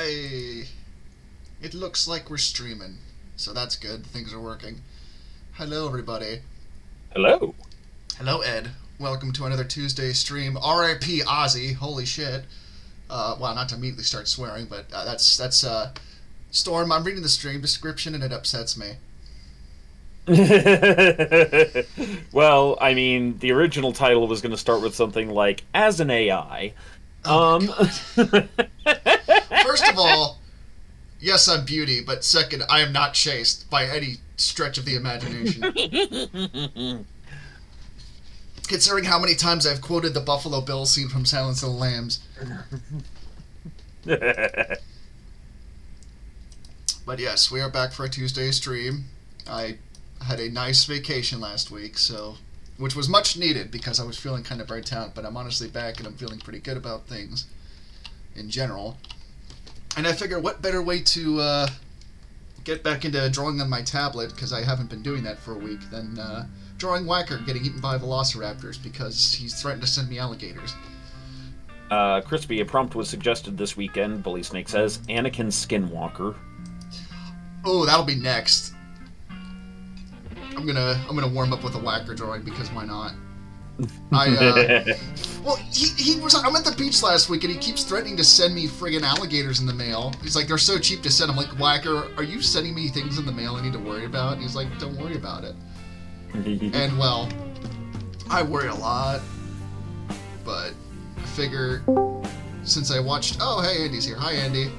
Hey, it looks like we're streaming, so that's good. Things are working. Hello, everybody. Hello. Hello, Ed. Welcome to another Tuesday stream. R.I.P. Ozzy. Holy shit. Well, not to immediately start swearing, but that's Storm. I'm reading the stream description and it upsets me. Well, I mean, the original title was going to start with something like "As an AI." Oh my Um, god. First of all, yes, I'm beauty, but second, I am not chaste by any stretch of the imagination. Considering how many times I've quoted the Buffalo Bill scene from Silence of the Lambs. But yes, we are back for a Tuesday stream. I had a nice vacation last week, which was much needed because I was feeling kind of burnt out, but I'm honestly back and I'm feeling pretty good about things in general. And I figure what better way to get back into drawing on my tablet, because I haven't been doing that for a week, than drawing Whacker getting eaten by velociraptors because he's threatened to send me alligators. Krispy, a prompt was suggested this weekend. Bully Snake says Anakin Skinwalker. Oh, that'll be next. I'm gonna warm up with a Whacker drawing because why not? Well, he was. I'm at the beach last week and he keeps threatening to send me friggin' alligators in the mail. He's like, they're so cheap to send. I'm like, Whacker, are you sending me things in the mail I need to worry about? And he's like, don't worry about it. And well, I worry a lot, but I figure since I watched. Oh, hey, Andy's here. Hi, Andy.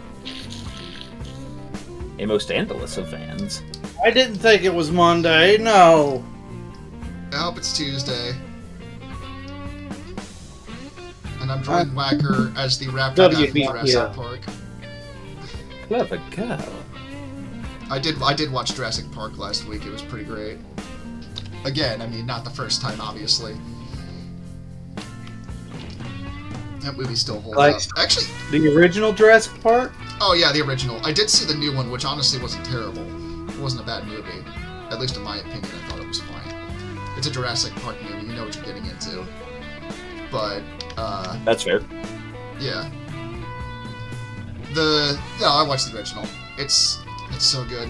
A most andalous of fans. I didn't think it was Monday, no. I hope it's Tuesday. And I'm drawing Whacker as the raptor guy from Jurassic Park. Clever girl. I did watch Jurassic Park last week. It was pretty great. Again, I mean, not the first time, obviously. That movie still holds up. Actually, the original Jurassic Park? Oh yeah, the original. I did see the new one, which honestly wasn't terrible. It wasn't a bad movie. At least in my opinion, I thought it was fine. It's a Jurassic Park movie, you know what you're getting into. But, That's fair. yeah. No, I watched the original. It's so good.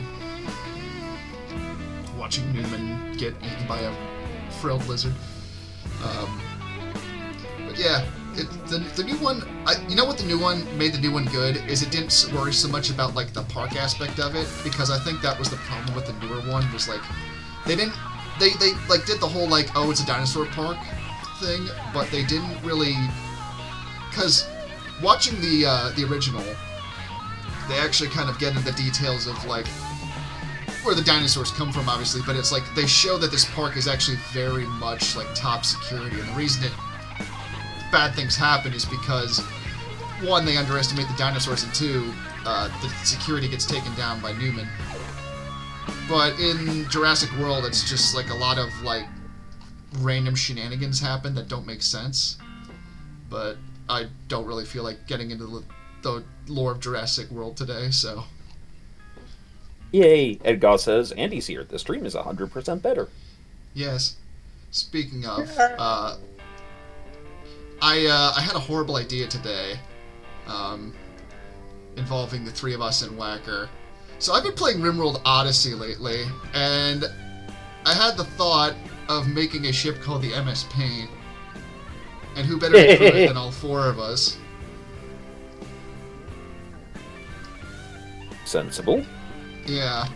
Watching Newman get eaten by a frilled lizard. But yeah, the new one. You know what the new one made the new one good is it didn't worry so much about like the park aspect of it, because I think that was the problem with the newer one was like they like did the whole like, oh, it's a dinosaur park thing, but they didn't really, because watching the original, they actually kind of get into the details of like where the dinosaurs come from, obviously, but it's like they show that this park is actually very much like top security, and the reason bad things happen is because one, they underestimate the dinosaurs, and two, the security gets taken down by Newman. But in Jurassic World, it's just like a lot of like random shenanigans happen that don't make sense. But I don't really feel like getting into the lore of Jurassic World today, so. Yay! Edgar says Andy's here. The stream is 100% better. Yes. Speaking of, I had a horrible idea today, involving the three of us in Whacker. So I've been playing RimWorld Odyssey lately, and I had the thought of making a ship called the M.S. Paint. And who better to crew it than all four of us? Sensible. Yeah.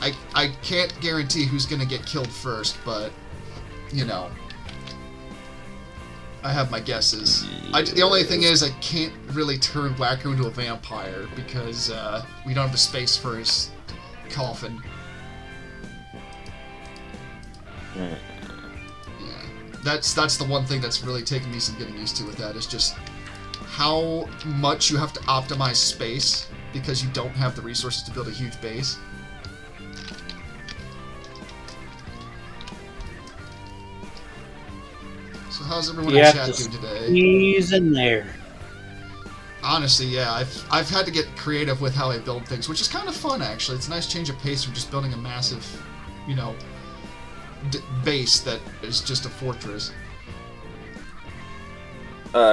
I can't guarantee who's gonna get killed first, but, you know, I have my guesses. The only thing is I can't really turn Whacker into a vampire because we don't have the space for his coffin. Yeah, that's the one thing that's really taken me some getting used to with that is just how much you have to optimize space because you don't have the resources to build a huge base. So how's everyone in chat doing today? He's in there. Honestly, yeah, I've had to get creative with how I build things, which is kind of fun actually. It's a nice change of pace from just building a massive, you know, base that is just a fortress.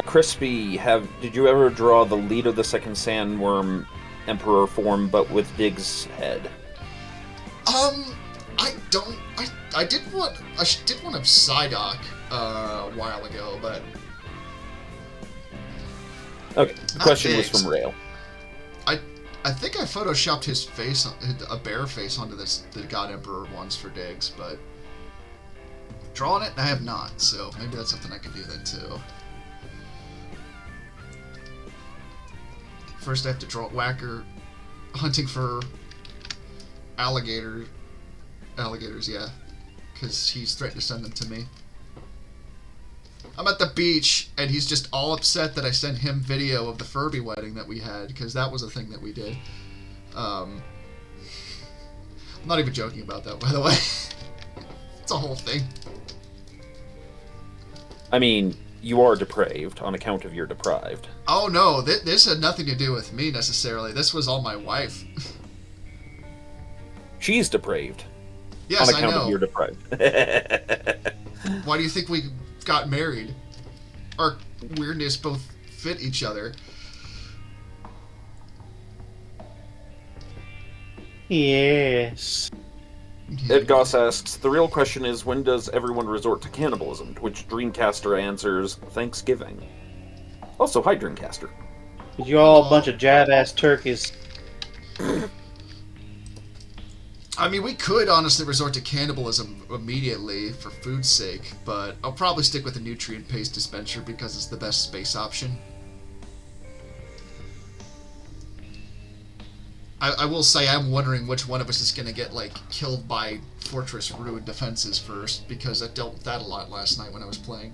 Crispy, did you ever draw the lead of the second Sandworm Emperor form, but with Dig's head? I don't. I did one. Did one of Psyduck a while ago, but Okay, the question was from Rail. I think I photoshopped his face, a bear face, onto the God Emperor once for Diggs, but drawing it I have not. So maybe that's something I could do then too. First, I have to draw Whacker hunting for alligators, yeah, because he's threatened to send them to me. I'm at the beach, and he's just all upset that I sent him video of the Furby wedding that we had, because that was a thing that we did. I'm not even joking about that, by the way. It's a whole thing. I mean, you are depraved on account of you're deprived. Oh no, this had nothing to do with me necessarily. This was all my wife. She's depraved. Yes, on account I know. of you're deprived. Why do you think we got married? Our weirdness both fit each other. Yes. Ed Goss asks, the real question is, when does everyone resort to cannibalism? To which Dreamcaster answers, Thanksgiving. Also, hi Dreamcaster. You all a bunch of jive-ass turkeys. I mean, we could honestly resort to cannibalism immediately for food's sake, but I'll probably stick with the nutrient paste dispenser because it's the best space option. I will say I'm wondering which one of us is going to get, like, killed by Fortress Ruined defenses first, because I dealt with that a lot last night when I was playing.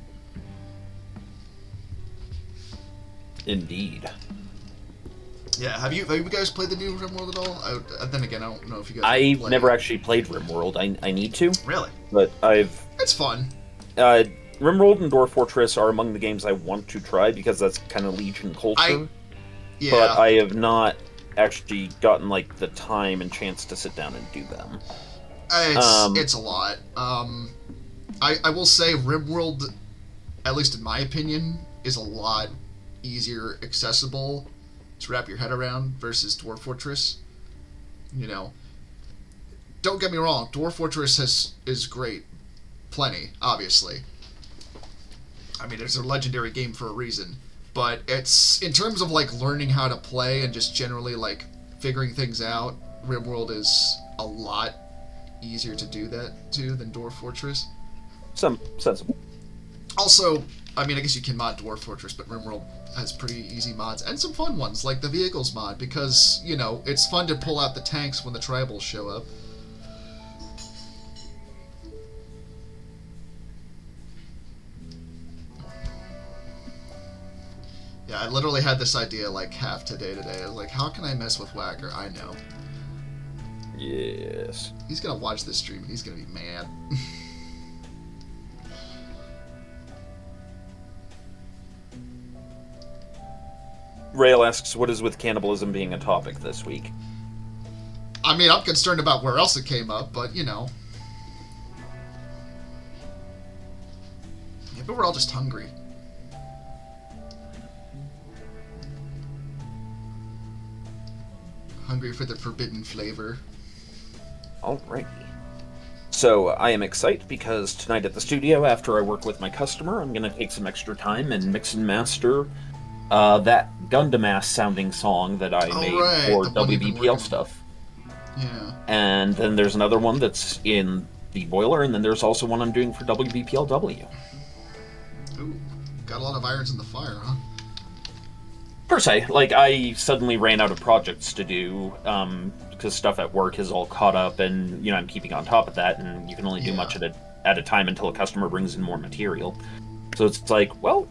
Indeed. Yeah, have you guys played the new RimWorld at all? Then again, I don't know if you guys I've played. never actually played RimWorld. I need to. Really? But I've... It's fun. RimWorld and Dwarf Fortress are among the games I want to try, because that's kind of Legion culture. Yeah. But I have not actually gotten, like, the time and chance to sit down and do them. It's a lot. I will say RimWorld, at least in my opinion, is a lot easier accessible to wrap your head around versus Dwarf Fortress. You know, don't get me wrong, Dwarf Fortress is great. Plenty, obviously. I mean, it's a legendary game for a reason. But it's, in terms of, like, learning how to play and just generally, like, figuring things out, RimWorld is a lot easier to do that to than Dwarf Fortress. Some sensible. Also, I mean, I guess you can mod Dwarf Fortress, but RimWorld has pretty easy mods, and some fun ones, like the vehicles mod, because, you know, it's fun to pull out the tanks when the tribals show up. Yeah, I literally had this idea, like, half today. I was like, how can I mess with Whacker? I know. Yes. He's gonna watch this stream, and he's gonna be mad. Rail asks, what is with cannibalism being a topic this week? I mean, I'm concerned about where else it came up, but, you know. Maybe we're all just hungry. Hungry for the forbidden flavor. Alrighty. So, I am excited because tonight at the studio, after I work with my customer, I'm going to take some extra time and mix and master that Gundam-ass sounding song that I made for WBPL stuff. Yeah. And then there's another one that's in the boiler, and then there's also one I'm doing for WBPLW. Ooh, got a lot of irons in the fire, huh? Per se, like, I suddenly ran out of projects to do, because stuff at work is all caught up, and, you know, I'm keeping on top of that, and you can only do much at a time until a customer brings in more material. So it's like, well,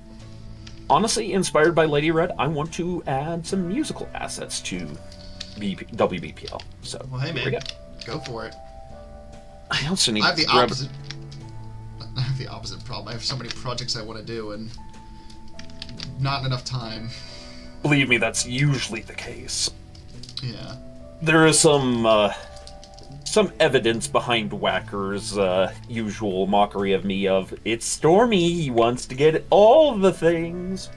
honestly, inspired by Lady Red, I want to add some musical assets to WBPL. So, well, hey, man, we go for it. I also need I have the to grab... opposite. I have the opposite problem. I have so many projects I want to do, and not enough time. Believe me, that's usually the case. Yeah. There is some some evidence behind Whacker's usual mockery of me of, it's Stormy, he wants to get all the things.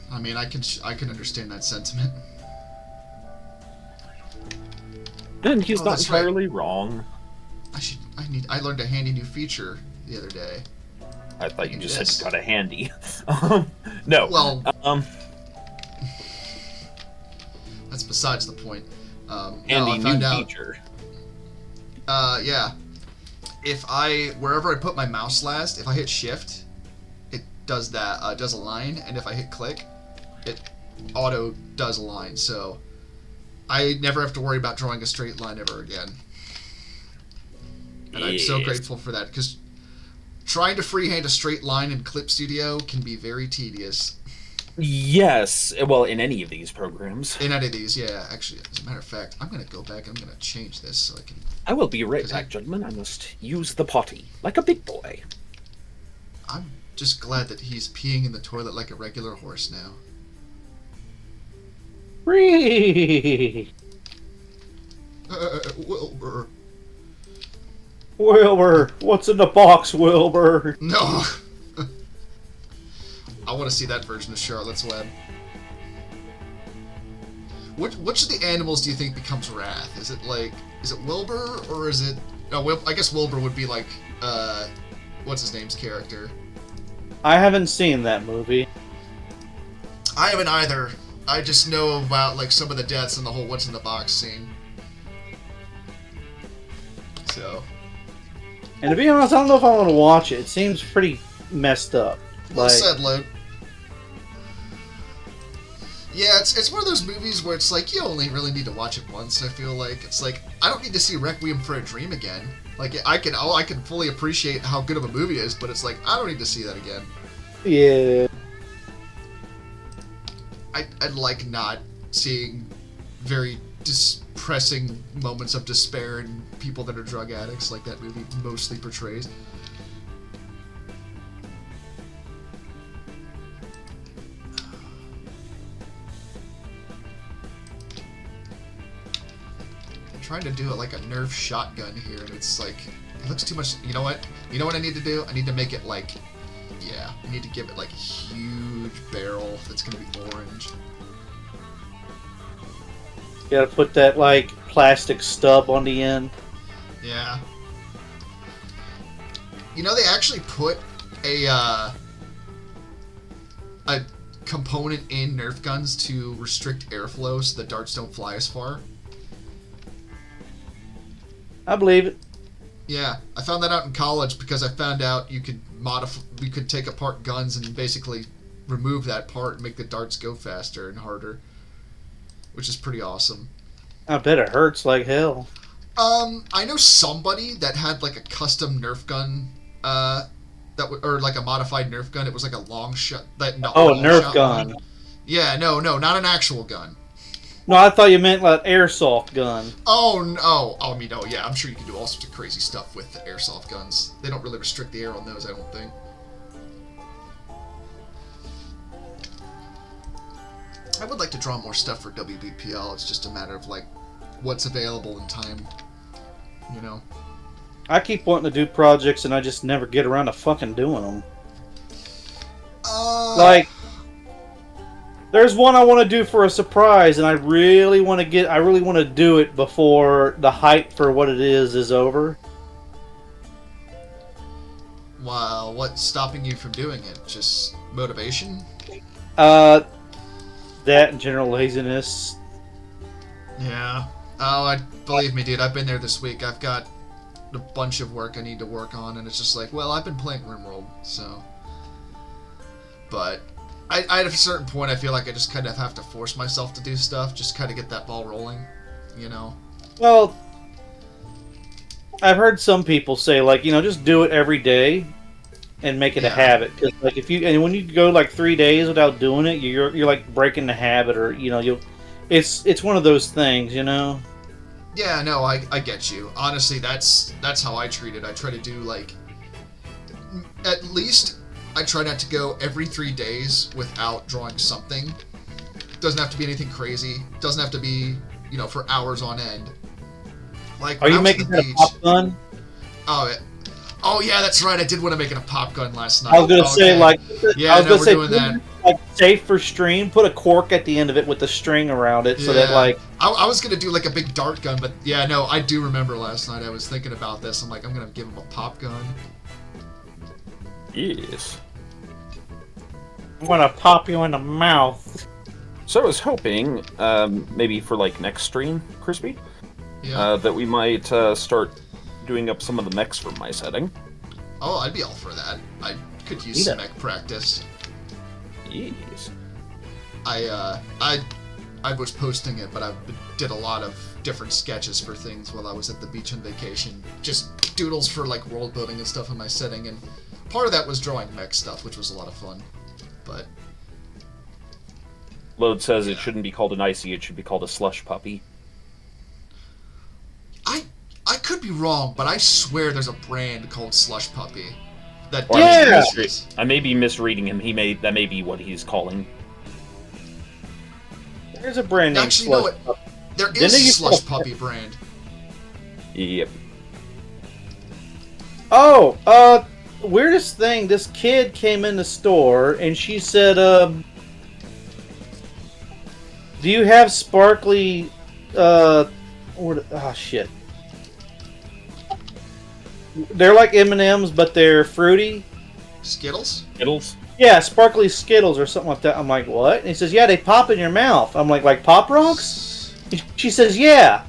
I mean, I can understand that sentiment. And he's not that's right. entirely wrong. I learned a handy new feature the other day. I thought you just Yes. said got a handy. No. Well, that's besides the point. handy I found new out, feature. yeah. Wherever I put my mouse last, if I hit shift, it does that, does a line, and if I hit click, it auto does a line, so I never have to worry about drawing a straight line ever again. And I'm so grateful for that, because trying to freehand a straight line in Clip Studio can be very tedious. Yes, well, in any of these programs. In any of these, yeah. Actually, as a matter of fact, I'm going to go back and I'm going to change this so I can... I will be right back, gentlemen. I must use the potty, like a big boy. I'm just glad that he's peeing in the toilet like a regular horse now. Free. Wilbur. Wilbur, what's in the box, Wilbur? No! I want to see that version of Charlotte's Web. Which of the animals do you think becomes Wrath? Is it Wilbur, or is it... No, I guess Wilbur would be like, what's his name's character? I haven't seen that movie. I haven't either. I just know about, like, some of the deaths in the whole what's in the box scene. So... And to be honest, I don't know if I want to watch it. It seems pretty messed up. Well said, Luke. Yeah, it's one of those movies where it's like, you only really need to watch it once, I feel like. It's like, I don't need to see Requiem for a Dream again. Like, I can fully appreciate how good of a movie it is, but it's like, I don't need to see that again. Yeah. I'd like not seeing very depressing moments of despair in people that are drug addicts like that movie mostly portrays. I'm trying to do it like a Nerf shotgun here, and it's like, it looks too much. You know what? You know what I need to do? I need to make it like, yeah, I need to give it like a huge barrel that's gonna be orange. You gotta put that, like, plastic stub on the end. Yeah. You know, they actually put a component in Nerf guns to restrict airflow so the darts don't fly as far. I believe it. Yeah, I found that out in college because I found out you could take apart guns and basically remove that part and make the darts go faster and harder, which is pretty awesome. I bet it hurts like hell. I know somebody that had like a custom Nerf gun, or like a modified Nerf gun. It was like a long shot. A Nerf gun. Yeah, no, not an actual gun. No, I thought you meant like airsoft gun. Oh, no. I mean, no, yeah, I'm sure you can do all sorts of crazy stuff with the airsoft guns. They don't really restrict the air on those, I don't think. I would like to draw more stuff for WBPL. It's just a matter of, like, what's available in time, you know? I keep wanting to do projects and I just never get around to fucking doing them. Like, there's one I want to do for a surprise, and I really want to do it before the hype for what it is over. Well, what's stopping you from doing it? Just motivation? That and general laziness. Yeah. Oh, believe me, dude, I've been there this week. I've got a bunch of work I need to work on, and it's just like, well, I've been playing RimWorld, so... But at a certain point, I feel like I just kind of have to force myself to do stuff, just kind of get that ball rolling, you know? Well, I've heard some people say, like, you know, just do it every day and make it a habit. Because, like, when you go like 3 days without doing it, you're like breaking the habit, or you know, it's one of those things, you know. Yeah, no, I get you. Honestly, that's how I treat it. I try to do, like, at least I try not to go every 3 days without drawing something. Doesn't have to be anything crazy. Doesn't have to be, you know, for hours on end. Like Are when I you was at making the that a beach. pop gun? Oh yeah, that's right. I did want to make it a pop gun last night. I was gonna say Okay. Yeah, no, we're say doing that. like safe for stream. Put a cork at the end of it with the string around it, so that Yeah. like I was gonna do like a big dart gun, but yeah, no, I do remember last night. I was thinking about this. I'm like, I'm gonna give him a pop gun. Yes. I'm gonna pop you in the mouth. So I was hoping, maybe for like next stream, Krispy, Yeah. that we might start doing up some of the mechs from my setting. Oh, I'd be all for that. I could use some mech practice. Yes. I was posting it, but I did a lot of different sketches for things while I was at the beach on vacation. Just doodles for like world building and stuff in my setting, and part of that was drawing mech stuff, which was a lot of fun. But Load says it shouldn't be called an icy, it should be called a slush puppy. I could be wrong, but I swear there's a brand called Slush Puppy. That Or Yeah! I may be misreading him. That may be what he's calling. There's a brand name. Actually, no, there Didn't is they a use Slush Slush Puppy brand. Yep. Oh, weirdest thing. This kid came in the store and she said, "Do you have sparkly, shit." They're like M&Ms, but they're fruity. Skittles? Skittles? Yeah, sparkly Skittles or something like that. I'm like, what? And he says, yeah, they pop in your mouth. I'm like Pop Rocks? She says, yeah.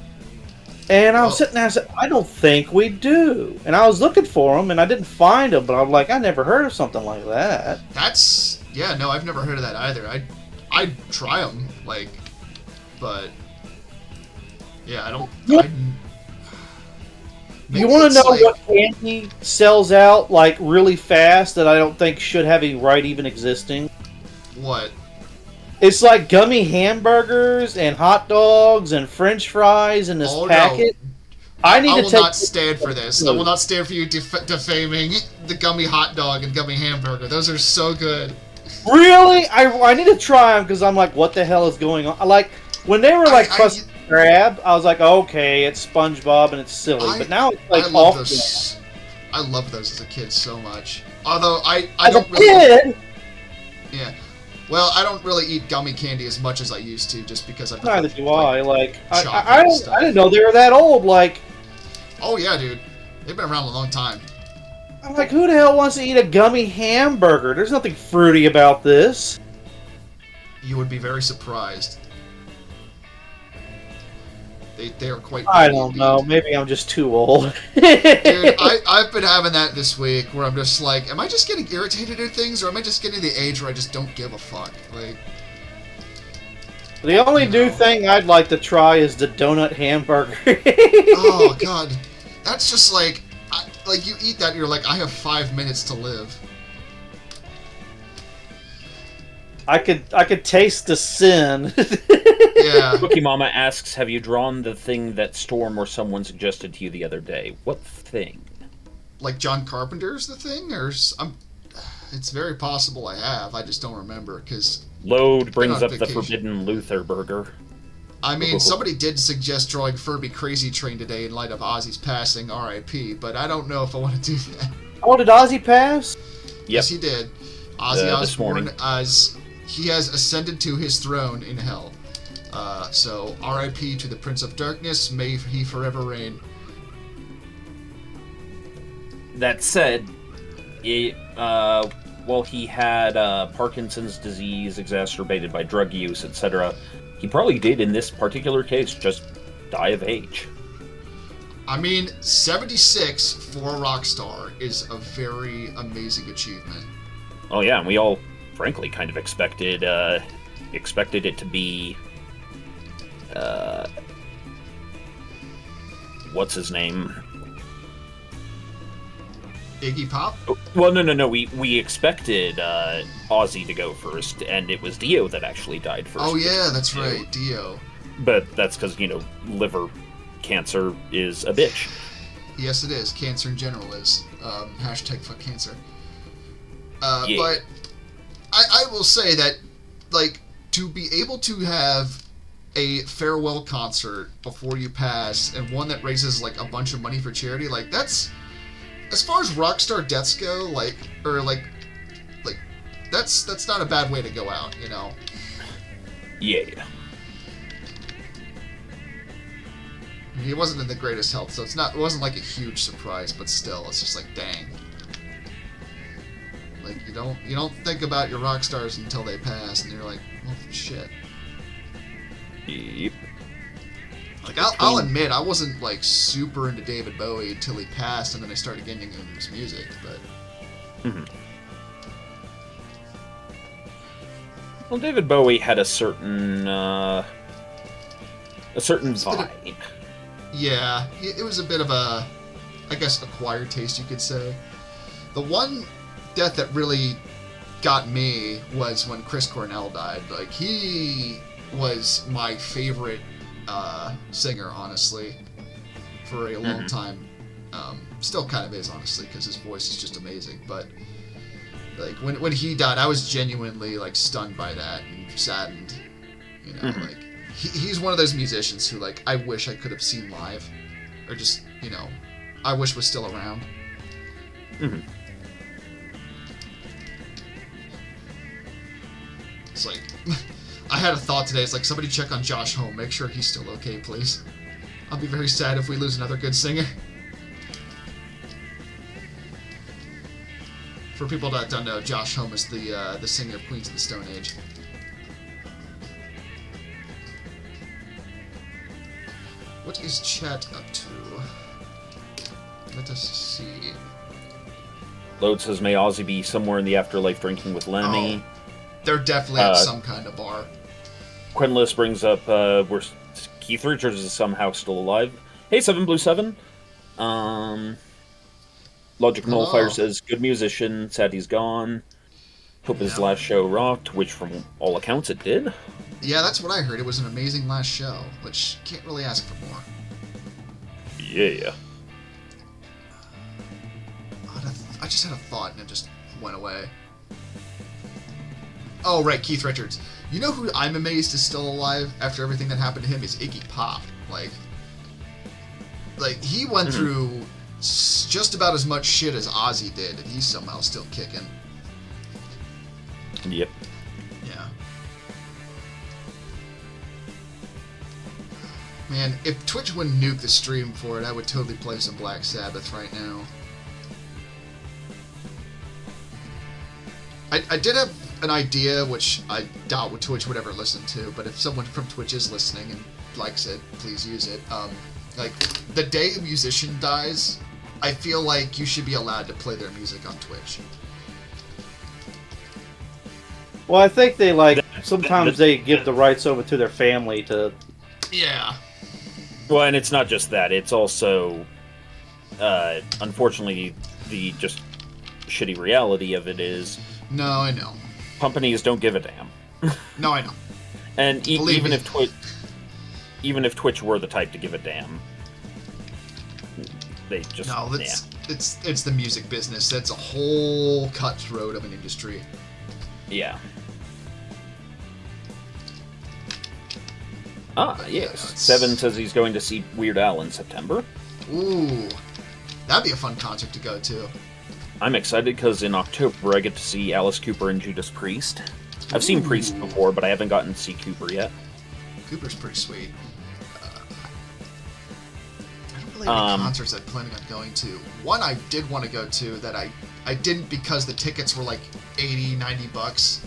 And I was sitting there, I said, I don't think we do. And I was looking for them, and I didn't find them, but I'm like, I never heard of something like that. Yeah, no, I've never heard of that either. I'd try them, like, but, yeah, I don't... You want to know what candy sells out, like, really fast that I don't think should have a right even existing? What? It's like gummy hamburgers and hot dogs and French fries in this packet. No. I will not stand for this. I will not stand for you defaming the gummy hot dog and gummy hamburger. Those are so good. Really? I need to try them because I'm like, what the hell is going on? Like, when they were like Krusty Krab, I was like, okay, it's SpongeBob and it's silly. But now it's like off. I loved those as a kid so much. Although I as don't a really. Kid? Yeah. Well, I don't really eat gummy candy as much as I used to, just because I. Neither do I. Like, I didn't know they were that old. Like. Oh yeah, dude. They've been around a long time. I'm like, who the hell wants to eat a gummy hamburger? There's nothing fruity about this. You would be very surprised. They are quite. I don't know. Maybe I'm just too old. Dude, I've been having that this week, where I'm just like, am I just getting irritated at things, or am I just getting to the age where I just don't give a fuck? Like. The only new thing I'd like to try is the donut hamburger. Oh god, that's just like, like you eat that, and you're like, I have 5 minutes to live. I could taste the sin. Yeah. Cookie Mama asks, have you drawn the thing that Storm or someone suggested to you the other day? What thing? Like John Carpenter's The Thing, or it's very possible I have. I just don't remember because. Load brings up the Forbidden Luther burger. I mean, somebody did suggest drawing Furby Crazy Train today in light of Ozzy's passing, R.I.P., but I don't know if I want to do that. Oh, did Ozzy pass? Yep. Yes, he did. Ozzy Osbourne, as he has ascended to his throne in hell. So, R.I.P. to the Prince of Darkness, may he forever reign. That said, while he had Parkinson's disease exacerbated by drug use, etc., he probably did, in this particular case, just die of age. I mean, 76 for a rock star is a very amazing achievement. Oh yeah, and we all, frankly, kind of expected it to be, what's his name? Iggy Pop? Well, no. We expected Ozzy to go first, and it was Dio that actually died first. Oh yeah, that's right, Dio. But that's because, liver cancer is a bitch. Yes, it is. Cancer in general is. Hashtag fuck cancer. Yeah. But I will say that, like, to be able to have a farewell concert before you pass, and one that raises like a bunch of money for charity, like that's, as far as rockstar deaths go, like that's not a bad way to go out, you know. Yeah. He wasn't in the greatest health, so it wasn't like a huge surprise, but still, it's just like, dang. Like you don't think about your rock stars until they pass, and you're like, well, shit. Yep. Like I'll admit, I wasn't like super into David Bowie until he passed, and then I started getting into his music. But Well, David Bowie had a certain vibe. Yeah, it was a bit of a, I guess, acquired taste, you could say. The one death that really got me was when Chris Cornell died. Like, he was my favorite singer, honestly, for a long time. Still kind of is, honestly, because his voice is just amazing. But, like, when he died, I was genuinely, like, stunned by that and saddened. You know, like, he's one of those musicians who, like, I wish I could have seen live. Or just, you know, I wish was still around. It's like, I had a thought today. It's like, somebody check on Josh Homme. Make sure he's still okay, please. I'll be very sad if we lose another good singer. For people that don't know, Josh Homme is the singer of Queens of the Stone Age. What is chat up to? Let us see. Load says, may Ozzy be somewhere in the afterlife drinking with Lemmy. Oh, they're definitely at some kind of bar. Quenlis brings up where Keith Richards is somehow still alive. Hey, 7 Blue 7. Logic Nullfire says, good musician, sad he's gone. Hope his last show rocked, which from all accounts it did. Yeah, that's what I heard. It was an amazing last show, which can't really ask for more. Yeah. I just had a thought and it just went away. Oh, right, Keith Richards. You know who I'm amazed is still alive after everything that happened to him is Iggy Pop. Like he went through just about as much shit as Ozzy did, and he's somehow still kicking. Yep. Yeah. Man, if Twitch wouldn't nuke the stream for it, I would totally play some Black Sabbath right now. I did have an idea, which I doubt Twitch would ever listen to, but if someone from Twitch is listening and likes it, please use it. Like, the day a musician dies, I feel like you should be allowed to play their music on Twitch. Well, I think they, sometimes they give the rights over to their family to... Yeah. Well, and it's not just that. It's also, unfortunately, the just shitty reality of it is... No, I know. Companies don't give a damn. No, I know. And even if Twitch were the type to give a damn, they just it's the music business. That's a whole cutthroat of an industry. Yeah. Yes. 7 says he's going to see Weird Al in September. Ooh, that'd be a fun concert to go to. I'm excited because in October I get to see Alice Cooper and Judas Priest. I've seen Priest before, but I haven't gotten to see Cooper yet. Cooper's pretty sweet. I don't really have any concerts I'm planning on going to. One I did want to go to that I didn't because the tickets were like $80, $90.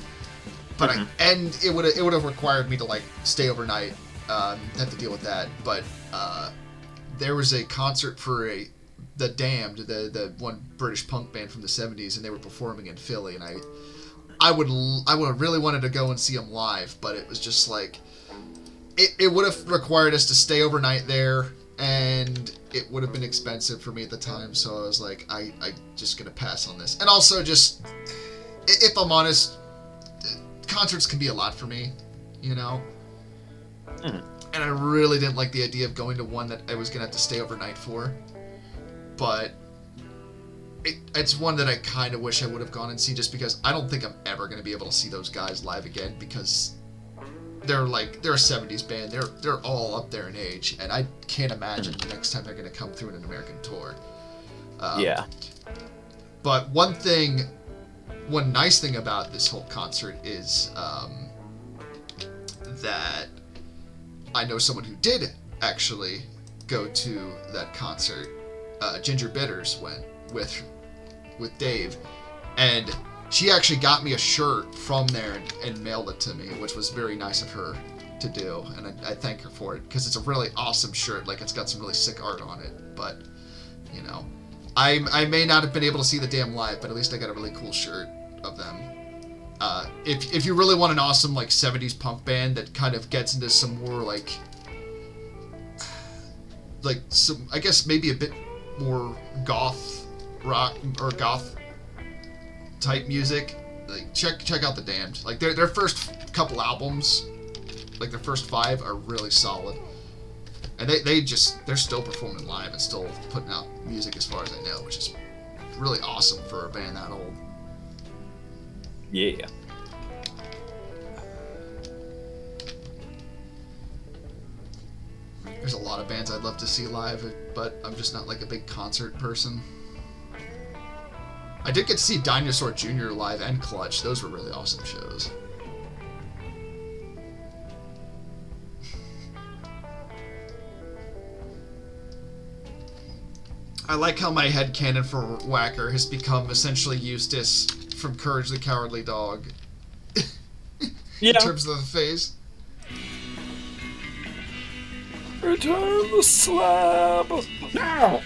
But and it would have required me to like stay overnight, have to deal with that. But there was a concert for the Damned, the one British punk band from the 70s, and they were performing in Philly, and I would have really wanted to go and see them live, but it was just like it would have required us to stay overnight there, and it would have been expensive for me at the time, so I was like, I just gonna pass on this. And also, just if I'm honest, concerts can be a lot for me, you know. And I really didn't like the idea of going to one that I was gonna have to stay overnight for. But it's one that I kind of wish I would have gone and seen, just because I don't think I'm ever going to be able to see those guys live again, because they're a 70s band. They're all up there in age, and I can't imagine the next time they're going to come through in an American tour. Yeah. But one nice thing about this whole concert is that I know someone who did actually go to that concert. Ginger Bitters went with Dave, and she actually got me a shirt from there and mailed it to me, which was very nice of her to do, and I thank her for it, because it's a really awesome shirt. Like, it's got some really sick art on it, but, you know, I may not have been able to see the damn live, but at least I got a really cool shirt of them. If you really want an awesome, like, 70s punk band that kind of gets into some more, like some, I guess, maybe a bit more goth rock or goth type music, like, check out The Damned. Like, their first couple albums, like their first 5, are really solid, and they're still performing live and still putting out music, as far as I know, which is really awesome for a band that old. Yeah. There's a lot of bands I'd love to see live, but I'm just not like a big concert person. I did get to see Dinosaur Jr. live and Clutch. Those were really awesome shows. I like how my headcanon for Whacker has become essentially Eustace from Courage the Cowardly Dog. Yeah. In terms of the face. Return the slab! Now!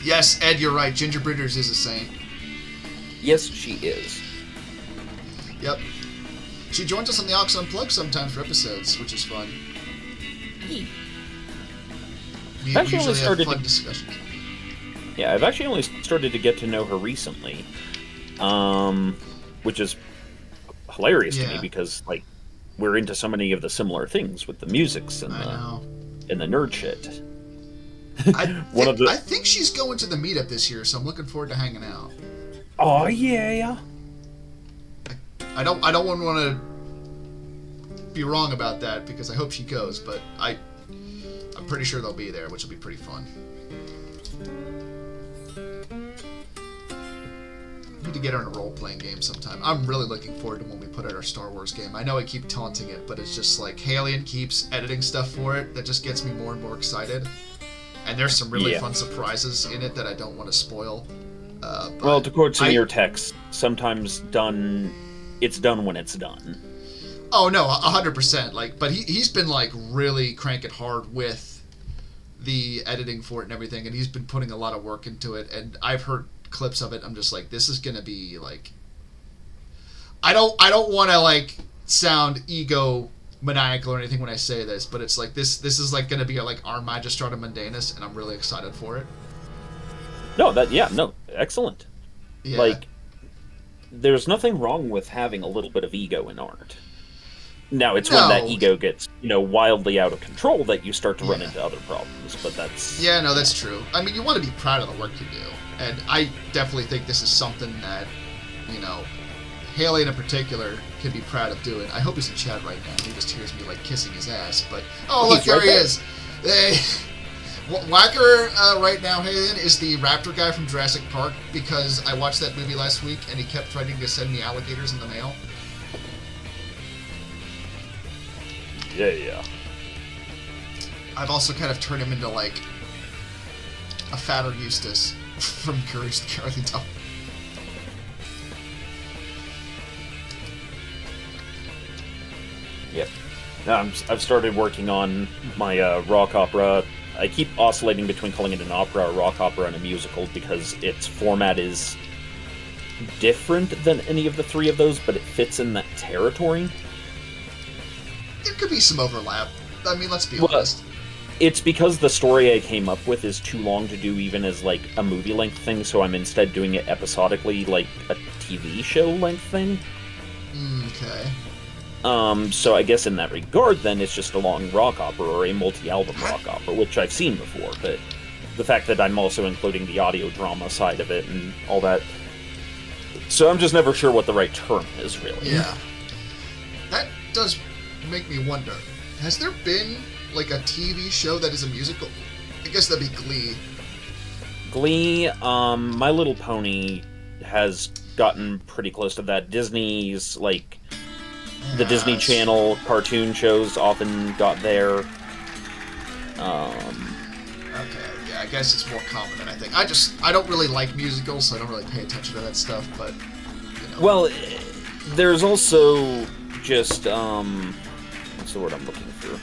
Yes, Ed, you're right. Ginger Bitters is a saint. Yes, she is. Yep. She joins us on the Aux Unplugged sometimes for episodes, which is fun. We Actually usually have started fun to- discussions. Yeah, I've actually only started to get to know her recently. Which is hilarious to me, Yeah. because, like, we're into so many of the similar things with the musics and I know. the nerd shit. I think she's going to the meetup this year, so I'm looking forward to hanging out. Oh yeah. I don't want to be wrong about that, because I hope she goes, but I'm pretty sure they'll be there, which will be pretty fun. Need to get her in a role-playing game sometime. I'm really looking forward to when we put out our Star Wars game. I know I keep taunting it, but it's just like Halion keeps editing stuff for it that just gets me more and more excited. And there's some really fun surprises in it that I don't want to spoil. Well, to quote some of your text, sometimes it's done when it's done. Oh no, 100%. Like, but he's been like really cranking hard with the editing for it and everything, and he's been putting a lot of work into it. And I've heard clips of it. I'm just like, this is gonna be like, I don't want to like sound egomaniacal or anything when I say this, but it's like this is like gonna be like our Magistrata Mundanus, and I'm really excited for it. No, excellent. Yeah. Like, there's nothing wrong with having a little bit of ego in art. Now, it's when that ego gets, wildly out of control that you start to run into other problems, but that's... Yeah, no, that's true. I mean, you want to be proud of the work you do, and I definitely think this is something that, Haley in particular can be proud of doing. I hope he's in chat right now. He just hears me, like, kissing his ass, but... Oh, look, there he is! Hey... Whacker right now, Hayden, is the raptor guy from Jurassic Park, because I watched that movie last week and he kept threatening to send me alligators in the mail. Yeah. I've also kind of turned him into, like, a fatter Eustace from Courage the Cowardly Dog. Yep. I've started working on my rock opera. I keep oscillating between calling it an opera, a rock opera, and a musical because its format is different than any of the three of those, but it fits in that territory. There could be some overlap. I mean, let's be honest. It's because the story I came up with is too long to do even as, like, a movie-length thing, so I'm instead doing it episodically, like a TV show-length thing. Okay. So I guess in that regard, then, it's just a long rock opera or a multi-album rock opera, which I've seen before, but the fact that I'm also including the audio drama side of it and all that... So I'm just never sure what the right term is, really. Yeah. does make me wonder, has there been, like, a TV show that is a musical? I guess that'd be Glee. Glee, My Little Pony has gotten pretty close to that. Disney's, like, the Disney Channel cartoon shows often got there. Okay, yeah, I guess it's more common than I think. I don't really like musicals, so I don't really pay attention to that stuff, but, you know. Well, there's also just, what's the word I'm looking for?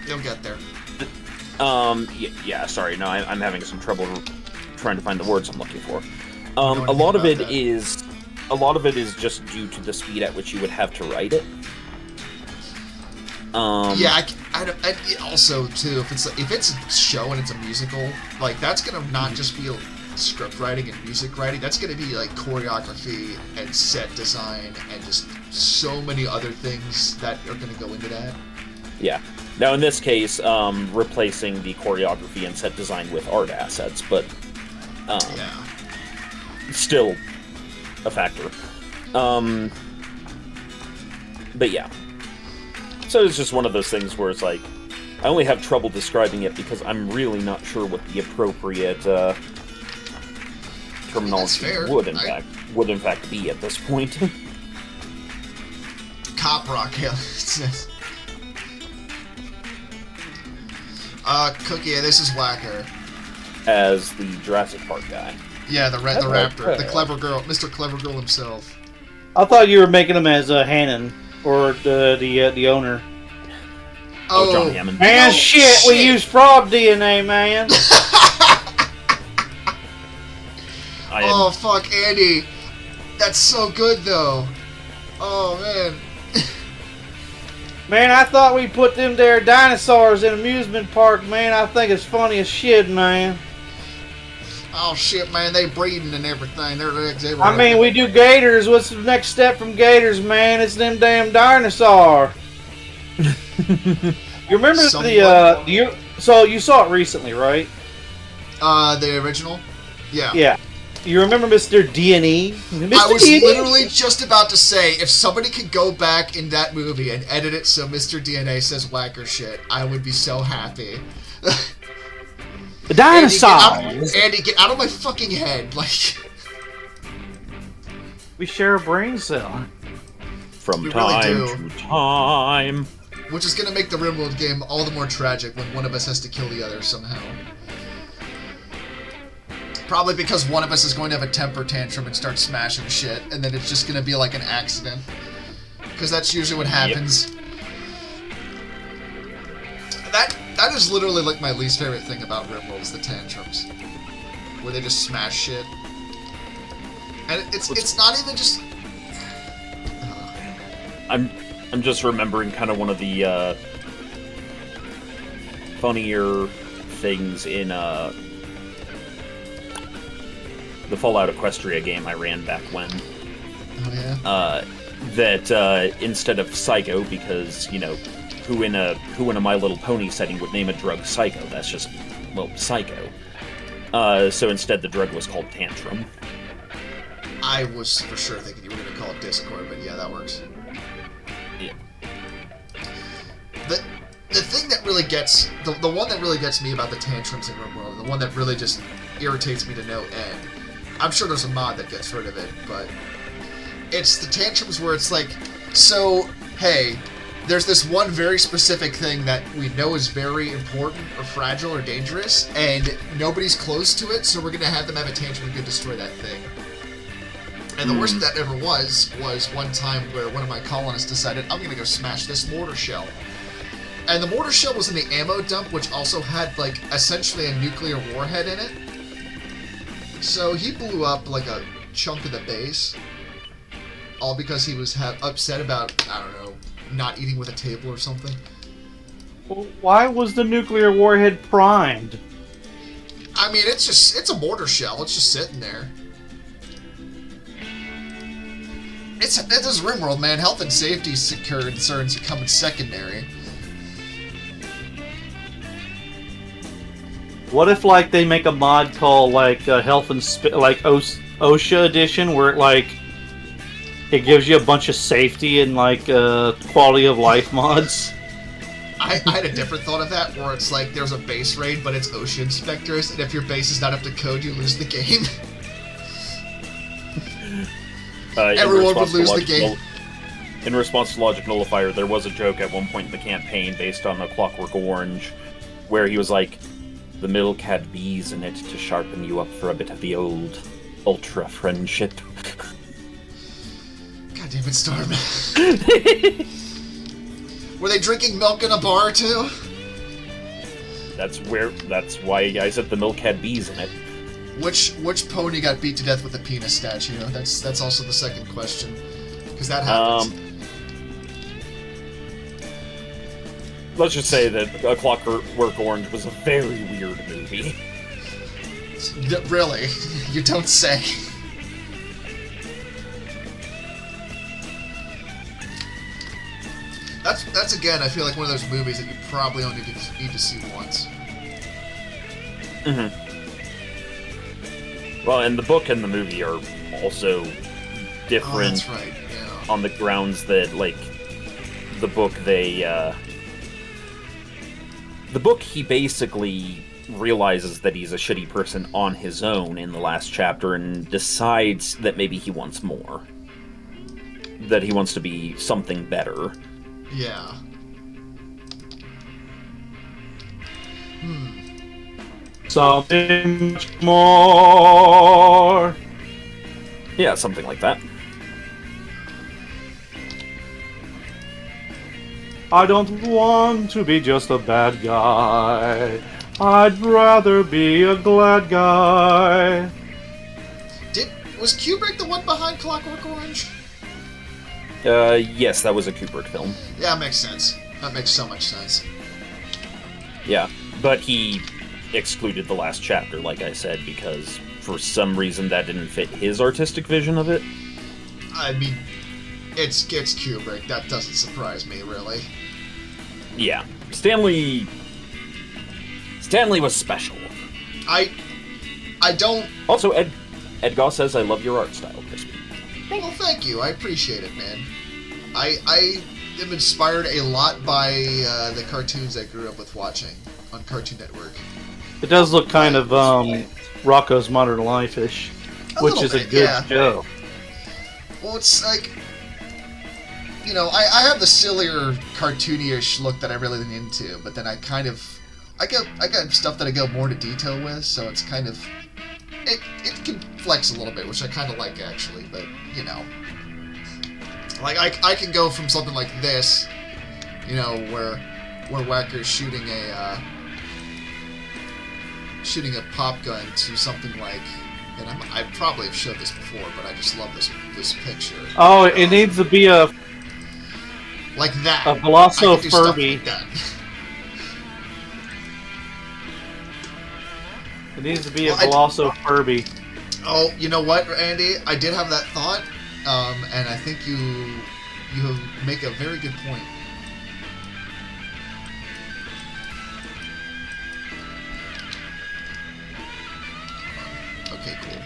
You'll get there. Yeah, sorry, no, I'm having some trouble trying to find the words I'm looking for. A lot of it is just due to the speed at which you would have to write it. Yeah, I also too, if it's a show and it's a musical, like that's gonna not just be script writing and music writing. That's gonna be like choreography and set design and just so many other things that are gonna go into that. Yeah. Now, in this case, replacing the choreography and set design with art assets, but yeah, still a factor. But yeah. So it's just one of those things where it's like, I only have trouble describing it because I'm really not sure what the appropriate terminology would in fact be at this point. Cop rock, yeah. Cookie, this is Whacker. As the Jurassic Park guy. Yeah, the raptor, the clever girl, Mr. Clever Girl himself. I thought you were making him as Hannon or the owner. Oh, John Hammond. Man, shit, we use frog DNA, man. Oh, fuck, Andy. That's so good, though. Oh, man. Man, I thought we put them there dinosaurs in amusement park, man. I think it's funny as shit, man. Oh, shit, man. They breeding and everything. They're eggs everywhere. I mean, we do gators. What's the next step from gators, man? It's them damn dinosaur. You remember so you saw it recently, right? The original? Yeah. Yeah. You remember Mr. D&E? I was literally just about to say, if somebody could go back in that movie and edit it so Mr. DNA says whacker shit, I would be so happy. The dinosaur! Andy, get out of my fucking head. Like, we share a brain cell. From time to time. Which is going to make the RimWorld game all the more tragic when one of us has to kill the other somehow. Probably because one of us is going to have a temper tantrum and start smashing shit, and then it's just going to be like an accident. Because that's usually what happens. Yep. That is literally like my least favorite thing about RimWorld is the tantrums. Where they just smash shit. And it's not even just... I'm just remembering kind of one of the funnier things in the Fallout Equestria game I ran back when. Oh, yeah? That instead of Psycho, because, you know, who in a My Little Pony setting would name a drug Psycho? That's just, well, Psycho. So instead the drug was called Tantrum. I was for sure thinking you were going to call it Discord, but yeah, that works. Yeah. The thing that really gets... The one that really gets me about the tantrums in RimWorld, the one that really just irritates me to no end, I'm sure there's a mod that gets rid of it, but it's the tantrums where it's like, so, hey, there's this one very specific thing that we know is very important or fragile or dangerous, and nobody's close to it, so we're going to have them have a tantrum and go destroy that thing. And the worst that ever was one time where one of my colonists decided, I'm going to go smash this mortar shell. And the mortar shell was in the ammo dump, which also had, like, essentially a nuclear warhead in it. So he blew up, like, a chunk of the base. All because he was upset about, I don't know, not eating with a table or something. Well, why was the nuclear warhead primed? I mean, it's a mortar shell. It's just sitting there. It is RimWorld, man. Health and safety concerns are coming secondary. What if like they make a mod called like Health and OSHA edition, where it gives you a bunch of safety and quality of life mods? I had a different thought of that, where it's like there's a base raid, but it's OSHA inspectors, and if your base is not up to code, you lose the game. Everyone would lose the game. In response to Logic Nullifier, there was a joke at one point in the campaign based on A Clockwork Orange, where he was like, "The milk had bees in it to sharpen you up for a bit of the old ultra friendship." God damn it, Storm. Were they drinking milk in a bar too? That's why I said the milk had bees in it. Which pony got beat to death with a penis statue? That's also the second question, because that happens. Let's just say that A Clockwork Orange was a very weird movie. Really? You don't say. That's again, I feel like one of those movies that you probably only need to see once. Mm-hmm. Well, and the book and the movie are also different. Oh, that's right. Yeah. On the grounds that, like, the book he basically realizes that he's a shitty person on his own in the last chapter and decides that maybe he wants more. That he wants to be something better. Yeah. Something much more. Yeah, something like that. I don't want to be just a bad guy. I'd rather be a glad guy. Was Kubrick the one behind Clockwork Orange? Yes, that was a Kubrick film. Yeah, that makes sense. That makes so much sense. Yeah, but he excluded the last chapter, like I said, because for some reason that didn't fit his artistic vision of it. I mean, it's Kubrick. That doesn't surprise me, really. Yeah, Stanley was special. I don't... Also, Ed Goss says, "I love your art style, Krispy." Well, thank you. I appreciate it, man. I am inspired a lot by the cartoons I grew up with watching on Cartoon Network. It does look kind of Rocco's Modern Life-ish, which is a good show. Well, it's like, you know, I have the sillier, cartoony-ish look that I really lean into, but then I got stuff that I go more into detail with, so it's kind of, it can flex a little bit, which I kind of like, actually, but, you know. Like, I can go from something like this, you know, where Wacker's shooting a pop gun to something like, and I probably have showed this before, but I just love this picture. Oh, it needs to be like that. A Veloso Furby. Like It needs to be a Veloso Furby. Oh, you know what, Andy? I did have that thought, and I think you make a very good point. Okay, cool.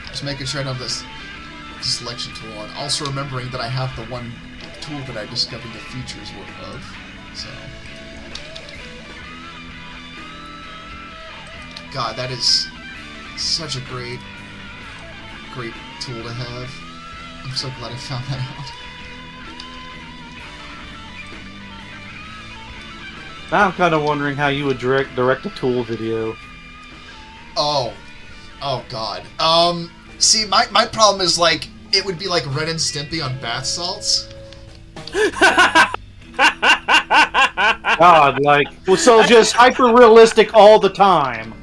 Just making sure I don't have this selection tool on. Also remembering that I have the one tool that I discovered the features of. So, God, that is such a great tool to have. I'm so glad I found that out. Now I'm kind of wondering how you would direct a tool video. Oh God. See, my problem is, like, it would be like Ren and Stimpy on bath salts. God, like, well, so just hyper realistic all the time.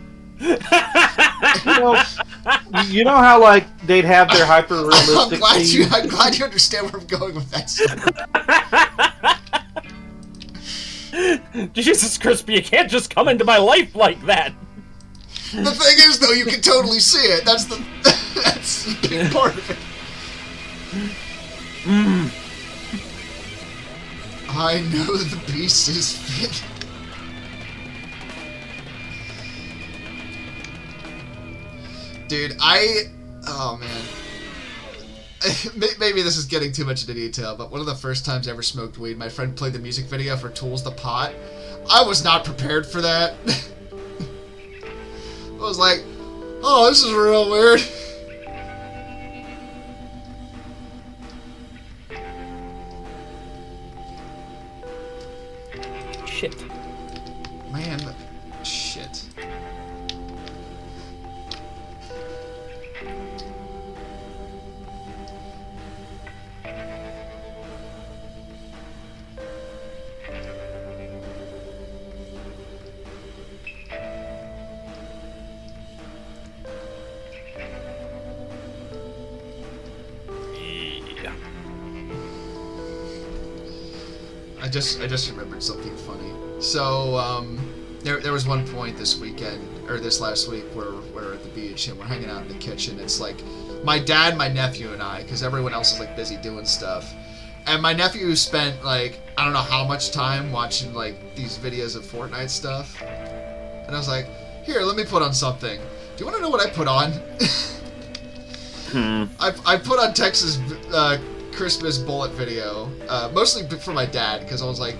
You know how, like, they'd have their hyper realistic. I'm glad you understand where I'm going with that story. Jesus, Krispy, you can't just come into my life like that. The thing is, though, you can totally see it. That's the big part of it. I know the beast is fit. Dude, oh man. Maybe this is getting too much into detail, but one of the first times I ever smoked weed, my friend played the music video for Tools the Pot. I was not prepared for that. I was like, oh, this is real weird. Shit. Man, shit. Yeah. I just remembered something funny. So, there was one point this weekend, or this last week, where we're at the beach and we're hanging out in the kitchen. It's like my dad, my nephew, and I, because everyone else is like busy doing stuff. And my nephew spent like, I don't know how much time watching like these videos of Fortnite stuff. And I was like, here, let me put on something. Do you want to know what I put on? I put on Texas Christmas bullet video, mostly for my dad, because I was like,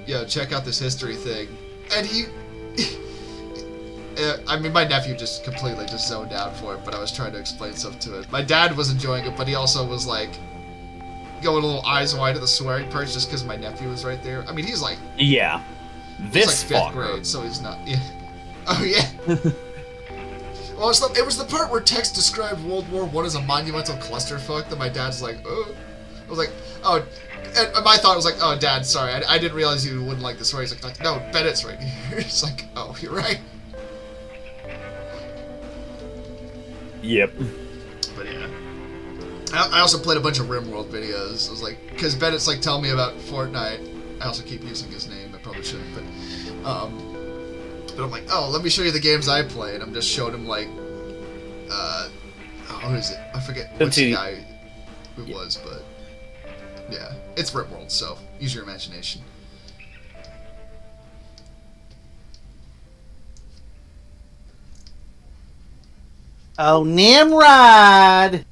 yo, check out this history thing. And he, I mean, my nephew just completely just zoned out for it, but I was trying to explain stuff to it. My dad was enjoying it, but he also was like, going a little eyes wide at the swearing parts just because my nephew was right there. I mean, he's like... Yeah. This he's like 5th grade, so he's not... Yeah. Oh, yeah. Well, it was the part where Tex described World War I as a monumental clusterfuck that my dad's like, oh. I was like, oh... And my thought was like, oh, Dad, sorry, I didn't realize you wouldn't like the story. He's like, no, Bennett's right here. It's like, oh, you're right. Yep. But yeah. I also played a bunch of RimWorld videos. I was like, because Bennett's like telling me about Fortnite. I also keep using his name. I probably shouldn't, but I'm like, oh, let me show you the games I play, and I'm just showing him like, who is it? I forget which guy it was, but yeah, it's RimWorld. So use your imagination. Oh, Nimrod!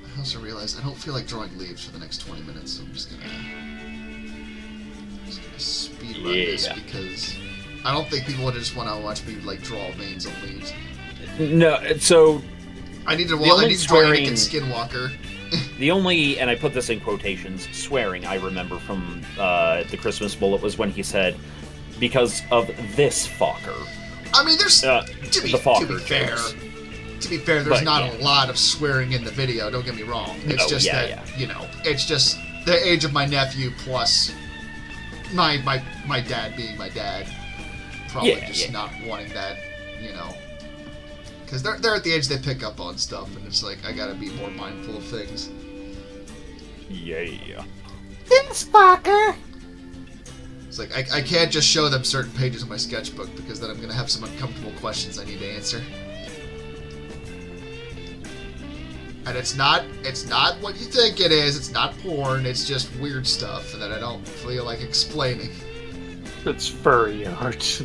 I also realized I don't feel like drawing leaves for the next 20 minutes, so I'm just gonna speed run this because I don't think people would just want to watch me like draw veins on leaves. No, so I need to draw Anakin Skinwalker. The only, and I put this in quotations, swearing I remember from the Christmas bullet was when he said, because of this fucker. I mean, there's to be fair, there's not a lot of swearing in the video. Don't get me wrong. It's just you know, it's just the age of my nephew plus my dad being my dad. Probably not wanting that, you know, because they're at the age they pick up on stuff, and it's like I gotta be more mindful of things. Yeah. This fucker. It's like I can't just show them certain pages of my sketchbook because then I'm gonna have some uncomfortable questions I need to answer. And it's not what you think it is. It's not porn. It's just weird stuff that I don't feel like explaining. It's furry art.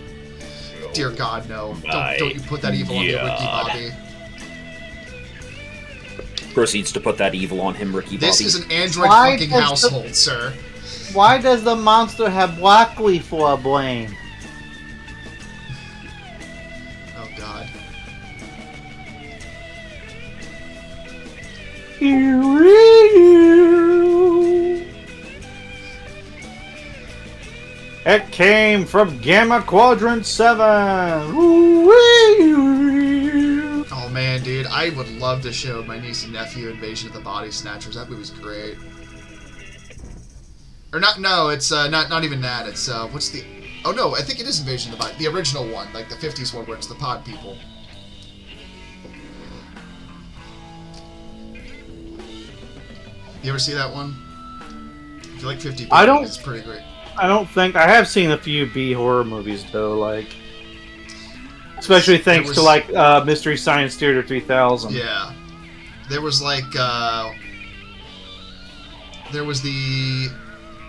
Dear God, no! Don't you put that evil on me, Ricky Bobby. Proceeds to put that evil on him, Ricky Bobby. This is an android fucking household, sir. Why does the monster have broccoli for a brain? Oh God. It came from Gamma Quadrant 7. Oh man, dude, I would love to show my niece and nephew Invasion of the Body Snatchers. That movie's great. Or not? No, it's not even that. It's what's the? Oh no, I think it is Invasion of the Body, the original one, like the '50s one, where it's the pod people. You ever see that one? If you like 50, I don't. It's pretty great. I don't think I have seen a few B horror movies though, like especially thanks to like Mystery Science Theater 3000. Yeah, there was like there was the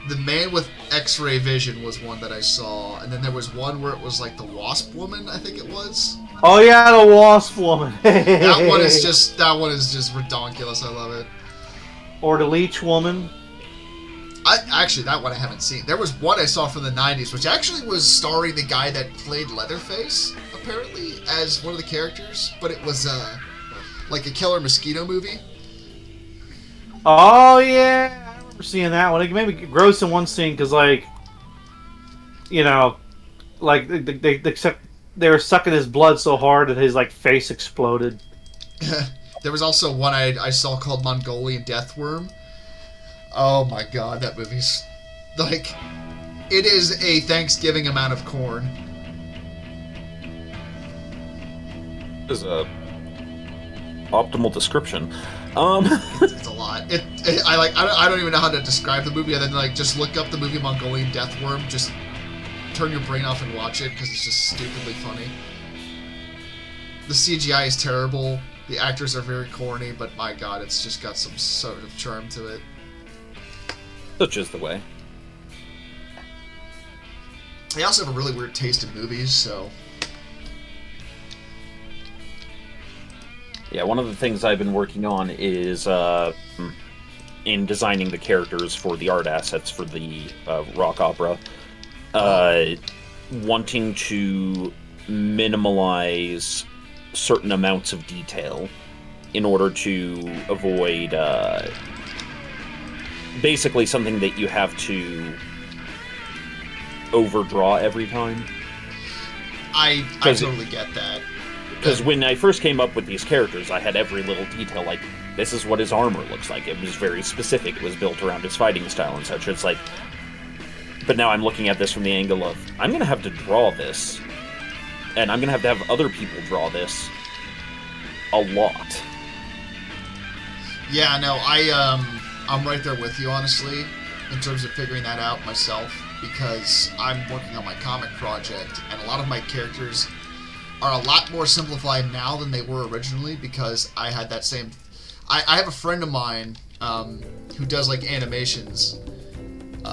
The Man with X-ray Vision was one that I saw, and then there was one where it was like the Wasp Woman, I think it was. Oh yeah, the Wasp Woman. That one is just redonkulous. I love it. Or the Leech Woman. Actually, that one I haven't seen. There was one I saw from the 90s, which actually was starring the guy that played Leatherface, apparently, as one of the characters, but it was like a killer mosquito movie. Oh yeah. Seeing that one, it made me gross in one scene because, like, you know, like they were sucking his blood so hard that his like face exploded. There was also one I saw called Mongolian Deathworm. Oh my god, that movie's like, it is a Thanksgiving amount of corn. Is a optimal description. It's a lot. I don't even know how to describe the movie other than like just look up the movie Mongolian Deathworm. Just turn your brain off and watch it because it's just stupidly funny. The CGI is terrible. The actors are very corny, but my god, it's just got some sort of charm to it. Such is the way. I also have a really weird taste in movies, so. Yeah, one of the things I've been working on is in designing the characters for the art assets for the rock opera, wanting to minimalize certain amounts of detail in order to avoid basically something that you have to overdraw every time. I totally get that. Because when I first came up with these characters, I had every little detail, like, this is what his armor looks like. It was very specific. It was built around his fighting style and such. It's like... But now I'm looking at this from the angle of, I'm going to have to draw this, and I'm going to have other people draw this a lot. Yeah, no, I'm right there with you, honestly, in terms of figuring that out myself, because I'm working on my comic project, and a lot of my characters are a lot more simplified now than they were originally, because I had that same... I have a friend of mine who does, like, animations.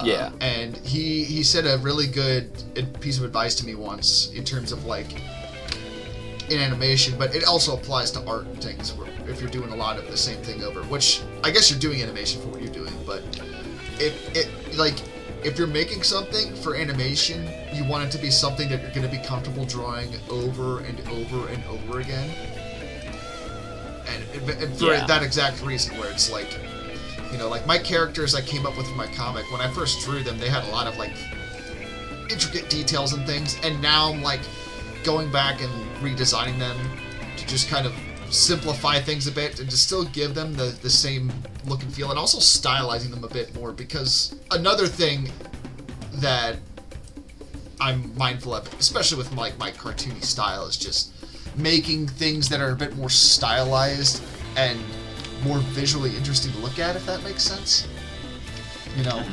Yeah. And he said a really good piece of advice to me once in terms of, like, in animation, but it also applies to art and things, where if you're doing a lot of the same thing over, which I guess you're doing animation for what you're doing, but if you're making something for animation, you want it to be something that you're going to be comfortable drawing over and over and over again. And for that exact reason, where it's like, you know, like my characters I came up with for my comic, when I first drew them, they had a lot of like intricate details and things, and now I'm like going back and redesigning them to just kind of simplify things a bit and to still give them the same look and feel, and also stylizing them a bit more, because another thing that I'm mindful of, especially with my cartoony style, is just making things that are a bit more stylized and more visually interesting to look at, if that makes sense. You know?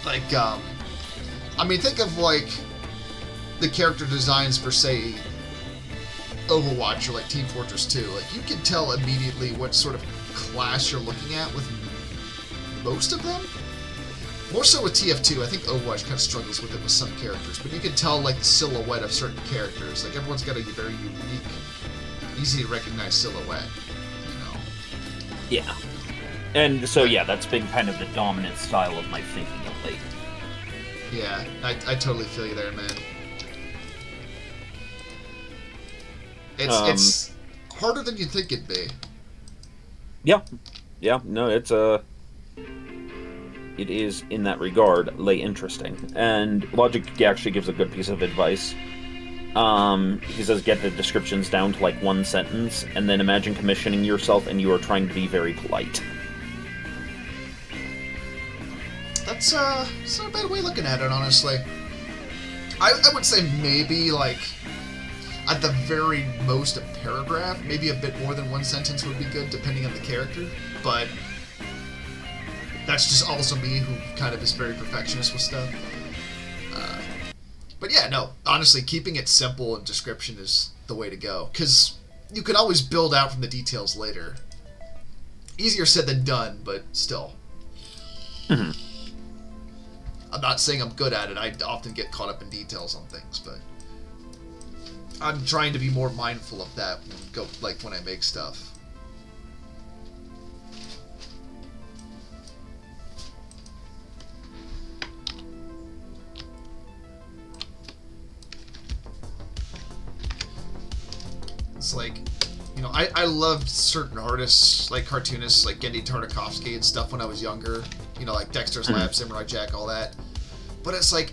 Like, I mean, think of, like, the character designs for, say, Overwatch or, like, Team Fortress 2. Like, you can tell immediately what sort of class you're looking at with most of them. More so with TF2. I think Overwatch kind of struggles with it with some characters, but you can tell, like, the silhouette of certain characters. Like, everyone's got a very unique, easy to recognize silhouette, you know? Yeah. And so, yeah, that's been kind of the dominant style of my thinking of late. Yeah, I totally feel you there, man. It's harder than you'd think it'd be. Yeah. Yeah, no, it is, in that regard, interesting. And Logic actually gives a good piece of advice. He says, get the descriptions down to, like, one sentence, and then imagine commissioning yourself and you are trying to be very polite. That's not a bad way of looking at it, honestly. I would say maybe, like, at the very most, a paragraph. Maybe a bit more than one sentence would be good, depending on the character. But that's just also me, who kind of is very perfectionist with stuff. But yeah, no, honestly, keeping it simple in description is the way to go. Because you can always build out from the details later. Easier said than done, but still. Mm-hmm. I'm not saying I'm good at it. I often get caught up in details on things, but I'm trying to be more mindful of that when I make stuff. It's like, I loved certain artists, like cartoonists, like Gendy Tartakovsky and stuff when I was younger. Like Dexter's Lab, Samurai Jack, all that. But it's like,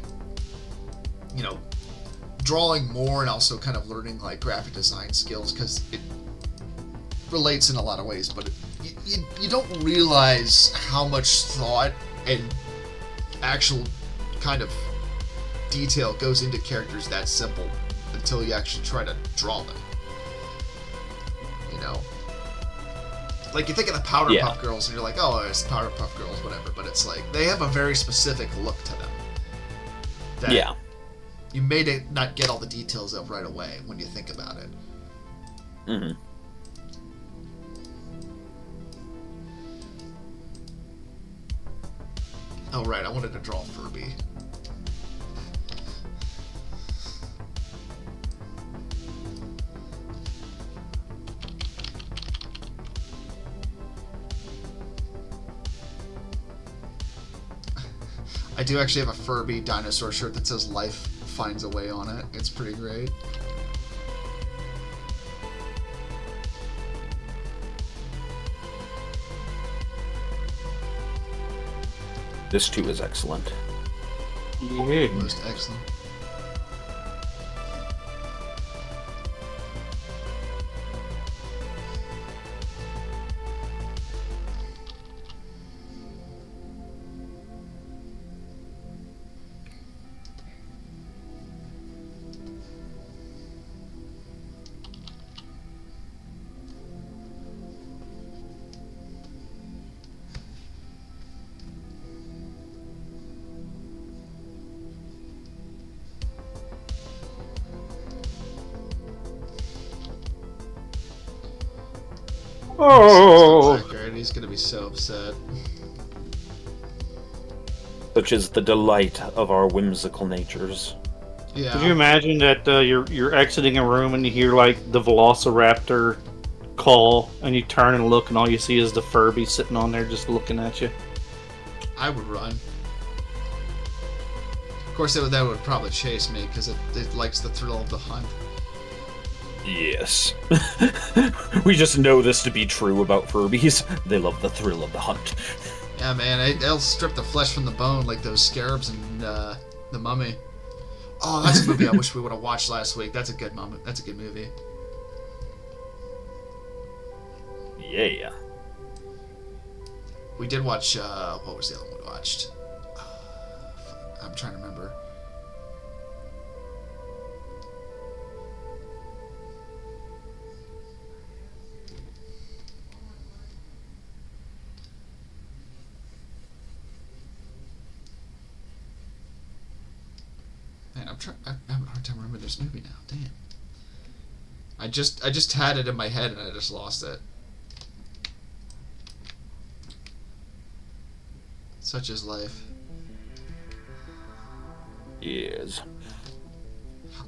drawing more and also kind of learning like graphic design skills, because it relates in a lot of ways, but you don't realize how much thought and actual kind of detail goes into characters that simple until you actually try to draw them. Like, you think of the Powerpuff Girls and you're like, oh, it's Powerpuff Girls, whatever, but it's like, they have a very specific look to them. That you may not get all the details of right away when you think about it. Mm-hmm. Oh, right, I wanted to draw Furby. I do actually have a Furby dinosaur shirt that says "Life Finds a Way" on it. It's pretty great. This too is excellent. Yeah. Most excellent. Oh, He's gonna be so upset. Such is the delight of our whimsical natures. Yeah. could you imagine that you're exiting a room and you hear like the Velociraptor call, and you turn and look, and all you see is the Furby sitting on there just looking at you? I would run. Of course, that would probably chase me because it likes the thrill of the hunt. Yes. We just know this to be true about Furbies. They love the thrill of the hunt. Yeah, man, they'll strip the flesh from the bone like those scarabs in The Mummy. Oh, that's a movie I wish we would have watched last week. That's a good moment. That's a good movie. Yeah. We did watch, what was the other one we watched? I'm trying to remember. Man, I'm having a hard time remembering this movie now. Damn. I just had it in my head and I just lost it. Such is life. Yes.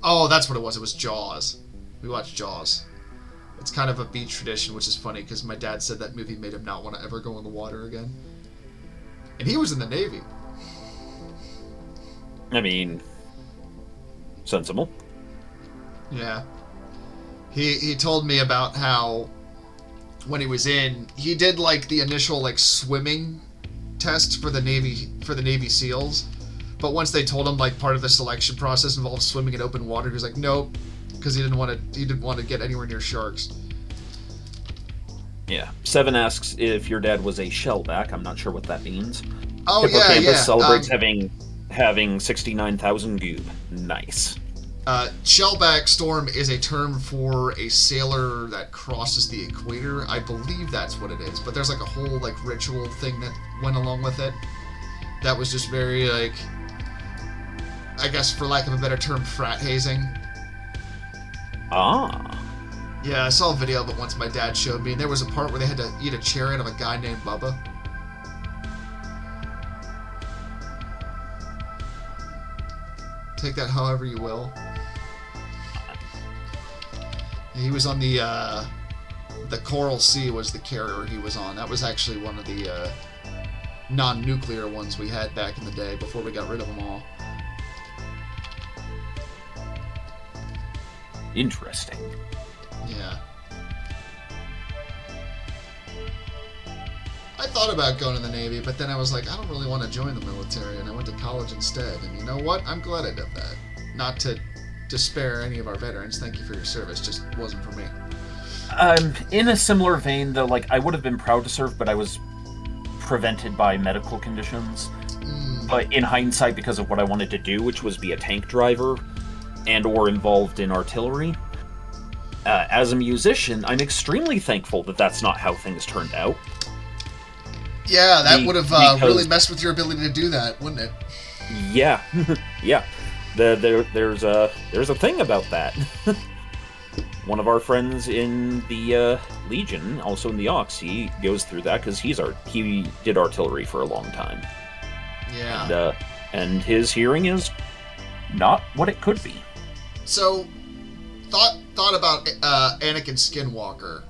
Oh, that's what it was. It was Jaws. We watched Jaws. It's kind of a beach tradition, which is funny because my dad said that movie made him not want to ever go in the water again. And he was in the Navy. I mean, sensible. Yeah. He told me about how when he was in, he did like the initial like swimming test for the Navy SEALs, but once they told him like part of the selection process involved swimming in open water, he was like nope, because he didn't want to get anywhere near sharks. Yeah. Seven asks if your dad was a shellback. I'm not sure what that means. Oh Hippocampus celebrates having 69,000 goob. Nice. Shellback storm is a term for a sailor that crosses the equator. I believe that's what it is. But there's like a whole like ritual thing that went along with it. That was just very like, I guess for lack of a better term, frat hazing. Ah. Yeah, I saw a video of it once my dad showed me, and there was a part where they had to eat a cherry out of a guy named Bubba. Take that however you will. He was on the Coral Sea was the carrier he was on. That was actually one of the non-nuclear ones we had back in the day before we got rid of them all. Interesting. Yeah. I thought about going to the Navy, but then I was like, I don't really want to join the military, and I went to college instead. And you know what? I'm glad I did that. Not to spare any of our veterans. Thank you for your service. Just wasn't for me. In a similar vein, though, like, I would have been proud to serve, but I was prevented by medical conditions. But in hindsight, because of what I wanted to do, which was be a tank driver and or involved in artillery, as a musician, I'm extremely thankful that that's not how things turned out. Yeah, that would have really messed with your ability to do that, wouldn't it? Yeah, yeah. There's a thing about that. One of our friends in the Legion, also in the Aux, he goes through that because he did artillery for a long time. Yeah. And his hearing is not what it could be. So, thought about Anakin Skinwalker.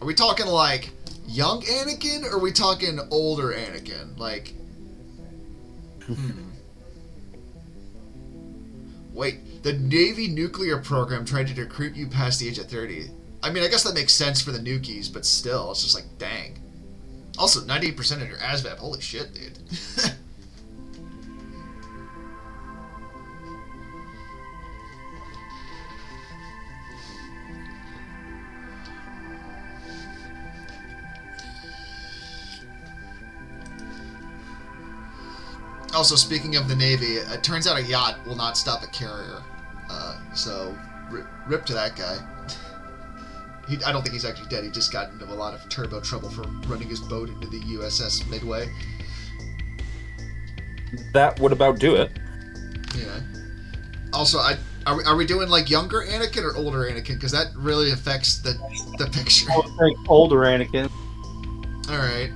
Are we talking like young Anakin, or are we talking older Anakin? Like, Wait, the Navy nuclear program tried to recruit you past the age of 30. I mean, I guess that makes sense for the nukies, but still, it's just like, dang. Also, 98% of your ASVAB. Holy shit, dude. Also, speaking of the Navy, it turns out a yacht will not stop a carrier. So, rip to that guy. I don't think he's actually dead. He just got into a lot of turbo trouble for running his boat into the USS Midway. That would about do it. Yeah. Also, are we doing like younger Anakin or older Anakin? Because that really affects the picture. I would think older Anakin. All right.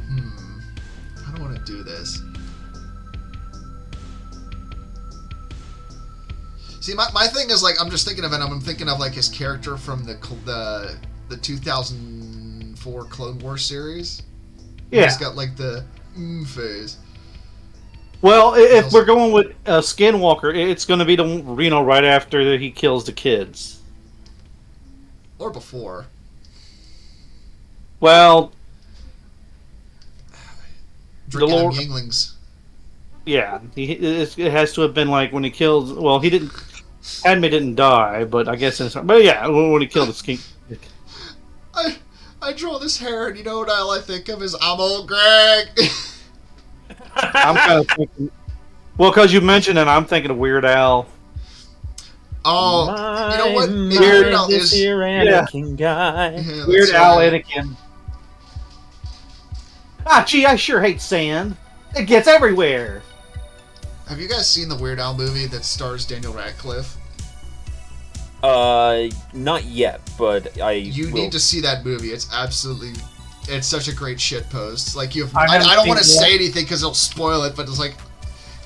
I don't want to do this. See, my thing is like I'm just thinking of it. I'm thinking of like his character from the 2004 Clone Wars series. Yeah, he's got like the phase. Well, if we're going with Skinwalker, it's going to be the right after he kills the kids, or before. Well, drinking the Yinglings. Yeah, it has to have been like when he kills. Well, he didn't. Padme didn't die, but I guess but yeah, when he killed the skink. I draw this hair, and you know what all I think of is I'm old Greg. I'm kind of thinking. Well, because you mentioned it, I'm thinking of Weird Al. Oh, you know what? Weird Al is Anakin guy. Yeah, Weird Al Anakin. Ah, gee, I sure hate sand. It gets everywhere. Have you guys seen the Weird Al movie that stars Daniel Radcliffe? Not yet, but You need to see that movie. It's such a great shit post. Like I don't want to say anything because it'll spoil it, but it's like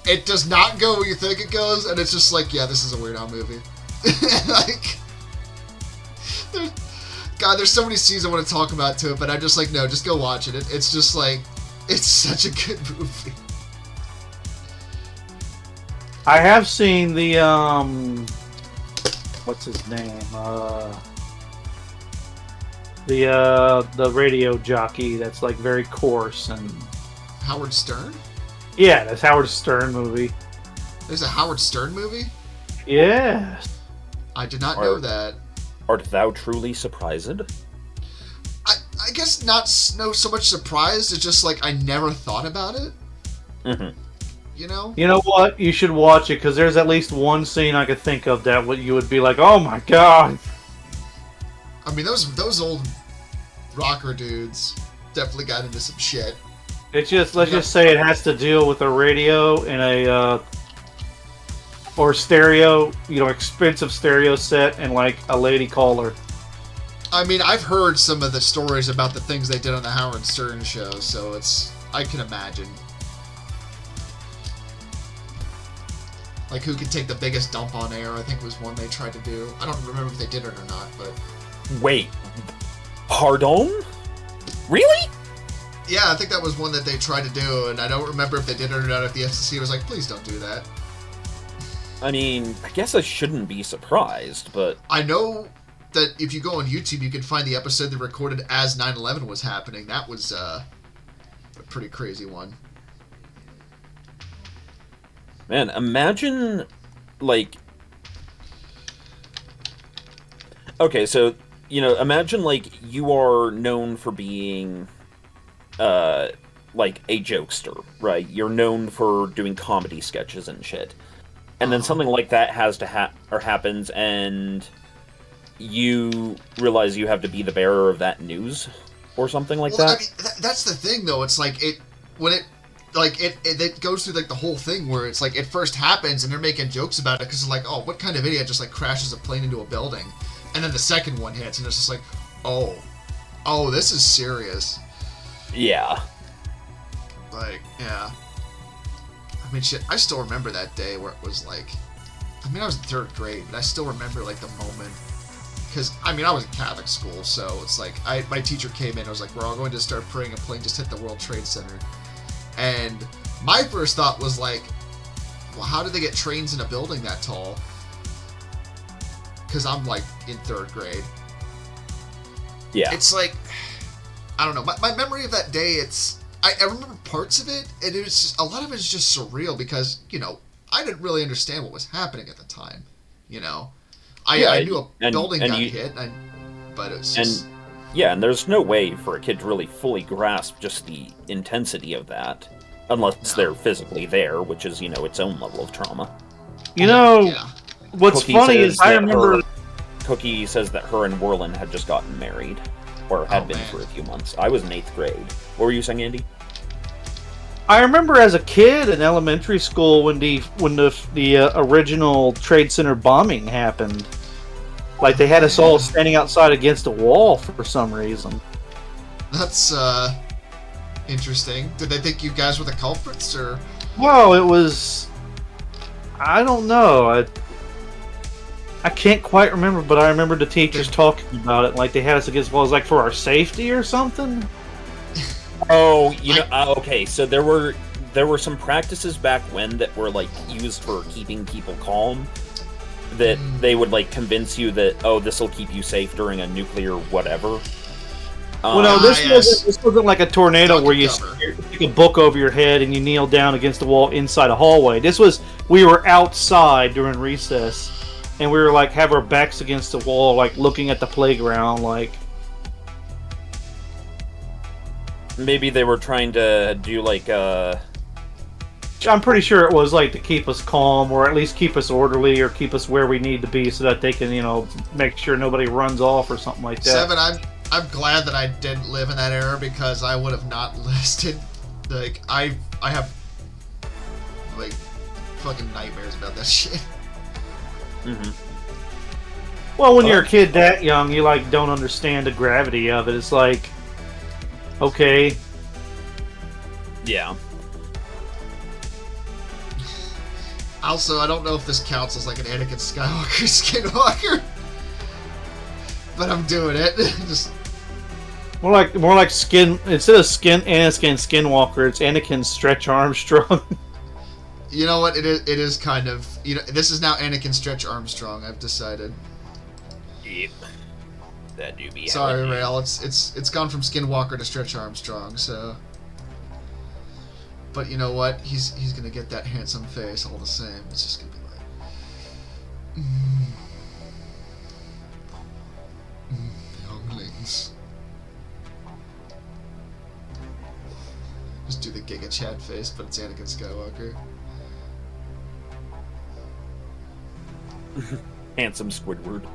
it does not go where you think it goes, and it's just like, yeah, this is a Weird Al movie. Like, there's so many scenes I want to talk about to it, but I'm just like, no, just go watch it. It's just like, it's such a good movie. I have seen the what's his name? The radio jockey that's like very coarse and Howard Stern? Yeah, that's Howard Stern movie. There's a Howard Stern movie? Yes. I did not know that. Art thou truly surprised? I guess not so much surprised, it's just like I never thought about it. Mm-hmm. You know? You know what? You should watch it because there's at least one scene I could think of that you would be like, oh my god. I mean, those old rocker dudes definitely got into some shit. It's just let's just say it has to deal with a radio and a or stereo, expensive stereo set and like a lady caller. I mean, I've heard some of the stories about the things they did on the Howard Stern show, so I can imagine. Like, who could take the biggest dump on air, I think was one they tried to do. I don't remember if they did it or not, but... Wait. Pardon? Really? Yeah, I think that was one that they tried to do, and I don't remember if they did it or not, if the FCC was like, please don't do that. I mean, I guess I shouldn't be surprised, but... I know that if you go on YouTube, you can find the episode they recorded as 9/11 was happening. That was a pretty crazy one. Man, imagine, like... Okay, so, imagine, like, you are known for being, like, a jokester, right? You're known for doing comedy sketches and shit. And then something like that has to happens, and you realize you have to be the bearer of that news, or something like that. I mean, that's the thing, though. It's like it goes through like the whole thing where it's like it first happens, and they're making jokes about it because it's like, oh, what kind of idiot just like crashes a plane into a building, and then the second one hits, and it's just like, oh, this is serious. Yeah. Like, yeah. I mean, shit, I still remember that day where it was like, I mean, I was in 3rd grade, but I still remember, like, the moment, because, I mean, I was in Catholic school, so it's like, my teacher came in, and was like, we're all going to start praying, a plane just hit the World Trade Center, and my first thought was like, well, how did they get trains in a building that tall? Because I'm, like, in 3rd grade. Yeah. It's like, I don't know, my memory of that day, I remember parts of it, and it was just, a lot of it is just surreal because, I didn't really understand what was happening at the time, I knew a building got hit, but it was just... And there's no way for a kid to really fully grasp just the intensity of that, unless they're physically there, which is, its own level of trauma. What's funny is I remember... Cookie says that her and Werlin had just gotten married. Or had been for a few months. I was in 8th grade. What were you saying, Andy? I remember as a kid in elementary school when the original Trade Center bombing happened. Like, they had us all standing outside against a wall for some reason. That's interesting. Did they think you guys were the culprits, or? Well, it was... I don't know. I can't quite remember, but I remember the teachers talking about it, like they had us against walls, like for our safety or something. Oh, okay. So there were some practices back when that were like used for keeping people calm. That they would like convince you that this will keep you safe during a nuclear whatever. Well, no, this wasn't like a tornado where you stick a book over your head and you kneel down against the wall inside a hallway. We were outside during recess. And we were like, have our backs against the wall, like looking at the playground, like. Maybe they were trying to do like I'm pretty sure it was like to keep us calm, or at least keep us orderly, or keep us where we need to be, so that they can, make sure nobody runs off or something like that. Seven, I'm glad that I didn't live in that era because I would have not listed. Like I have like fucking nightmares about that shit. Mm-hmm. Well, when you're a kid that young, you like don't understand the gravity of it. It's like, okay, yeah. Also, I don't know if this counts as like an Anakin Skywalker skinwalker, but I'm doing it. Just more like skin instead of Anakin Skinwalker. It's Anakin Stretch Armstrong. You know what? It is kind of... this is now Anakin Stretch Armstrong, I've decided. Yep. That do be... Sorry, Rail. It's gone from Skinwalker to Stretch Armstrong, so... But you know what? He's gonna get that handsome face all the same. It's just gonna be like... younglings. Just do the Giga Chad face, but it's Anakin Skywalker. Handsome Squidward.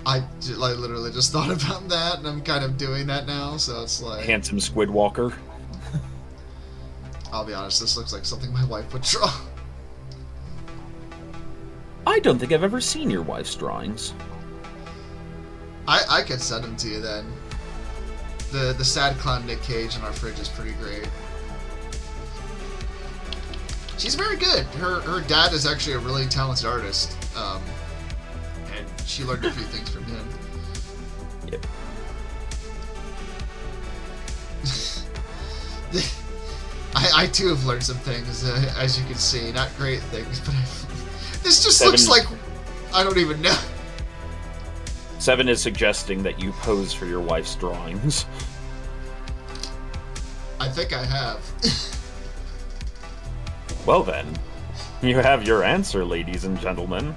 I literally just thought about that, and I'm kind of doing that now, so it's like... Handsome Squidwalker. I'll be honest, this looks like something my wife would draw. I don't think I've ever seen your wife's drawings. I could send them to you then. The sad clown Nick Cage in our fridge is pretty great. She's very good. Her dad is actually a really talented artist, and she learned a few things from him. Yep. I too have learned some things, as you can see. Not great things, but this just looks like I don't even know. 7 is suggesting that you pose for your wife's drawings. I think I have. Well then, you have your answer, ladies and gentlemen.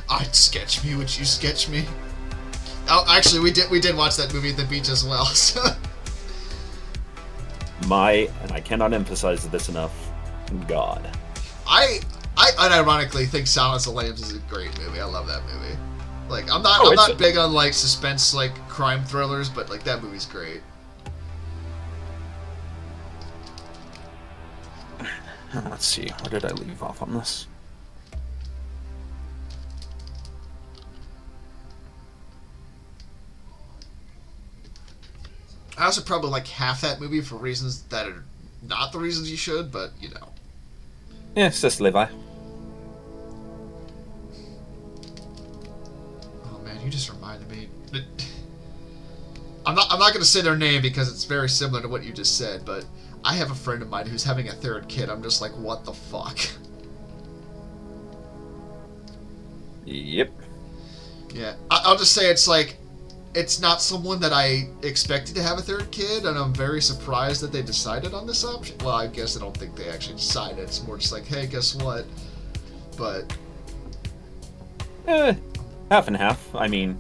I'd sketch me. Would you sketch me? Oh, actually, we did watch that movie at the beach as well. So. And I cannot emphasize this enough, God. I unironically think Silence of the Lambs is a great movie. I love that movie. Like, I'm not big on like suspense, like crime thrillers, but like that movie's great. Let's see, where did I leave off on this? I also probably like half that movie for reasons that are not the reasons you should, but you know. Yes, that's Levi. Oh man, you just reminded me. I'm not going to say their name because it's very similar to what you just said, but I have a friend of mine who's having a third kid. I'm just like, what the fuck? Yep. Yeah, I'll just say it's like, it's not someone that I expected to have a third kid, and I'm very surprised that they decided on this option. Well, I guess I don't think they actually decided. It's more just like, hey, guess what? But... half and half. I mean,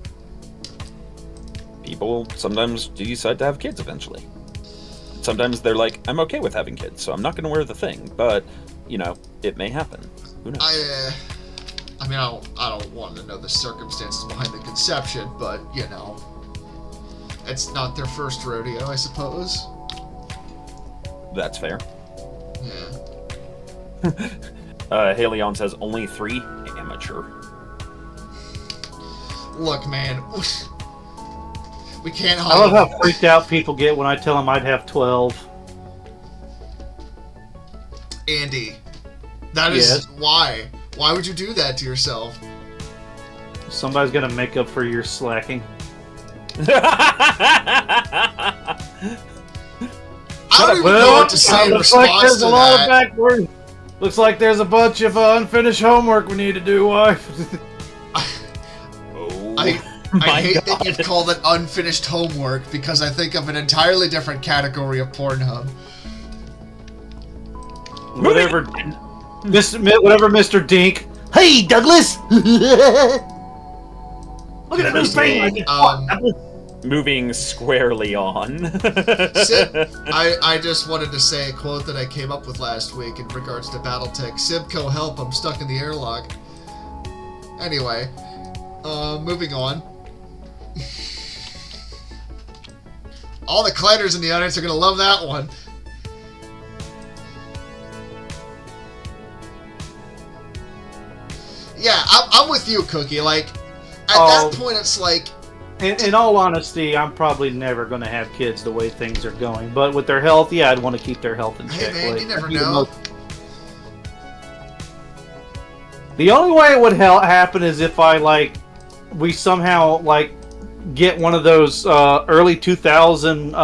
people sometimes do decide to have kids eventually. Sometimes they're like, I'm okay with having kids, so I'm not going to wear the thing. But, you know, it may happen. Who knows? I mean, I don't want to know the circumstances behind the conception, but, you know, it's not their first rodeo, I suppose. That's fair. Yeah. Haleon says only 3 amateur. Look, man, we can't. I love how freaked out people get when I tell them I'd have 12. Andy, that is why. Why would you do that to yourself? Somebody's gonna make up for your slacking. I don't even know what to say in looks like response there's to a lot that. of backward. Looks like there's a bunch of unfinished homework we need to do, wife. I hate that you've called it unfinished homework because I think of an entirely different category of Pornhub. Whatever, Mr. Dink. Hey, Douglas! Look at that new thing! Moving squarely on. Sib, I just wanted to say a quote that I came up with last week in regards to Battletech. Sibco, help, I'm stuck in the airlock. Anyway, moving on. All the Kleiders in the audience are going to love that one. Yeah, I'm with you, Cookie. Like, at that point, it's like... In all honesty, I'm probably never going to have kids the way things are going. But with their health, yeah, I'd want to keep their health in check. Hey, man, like, you never know. The only way it would happen is if we somehow, get one of those early 2000...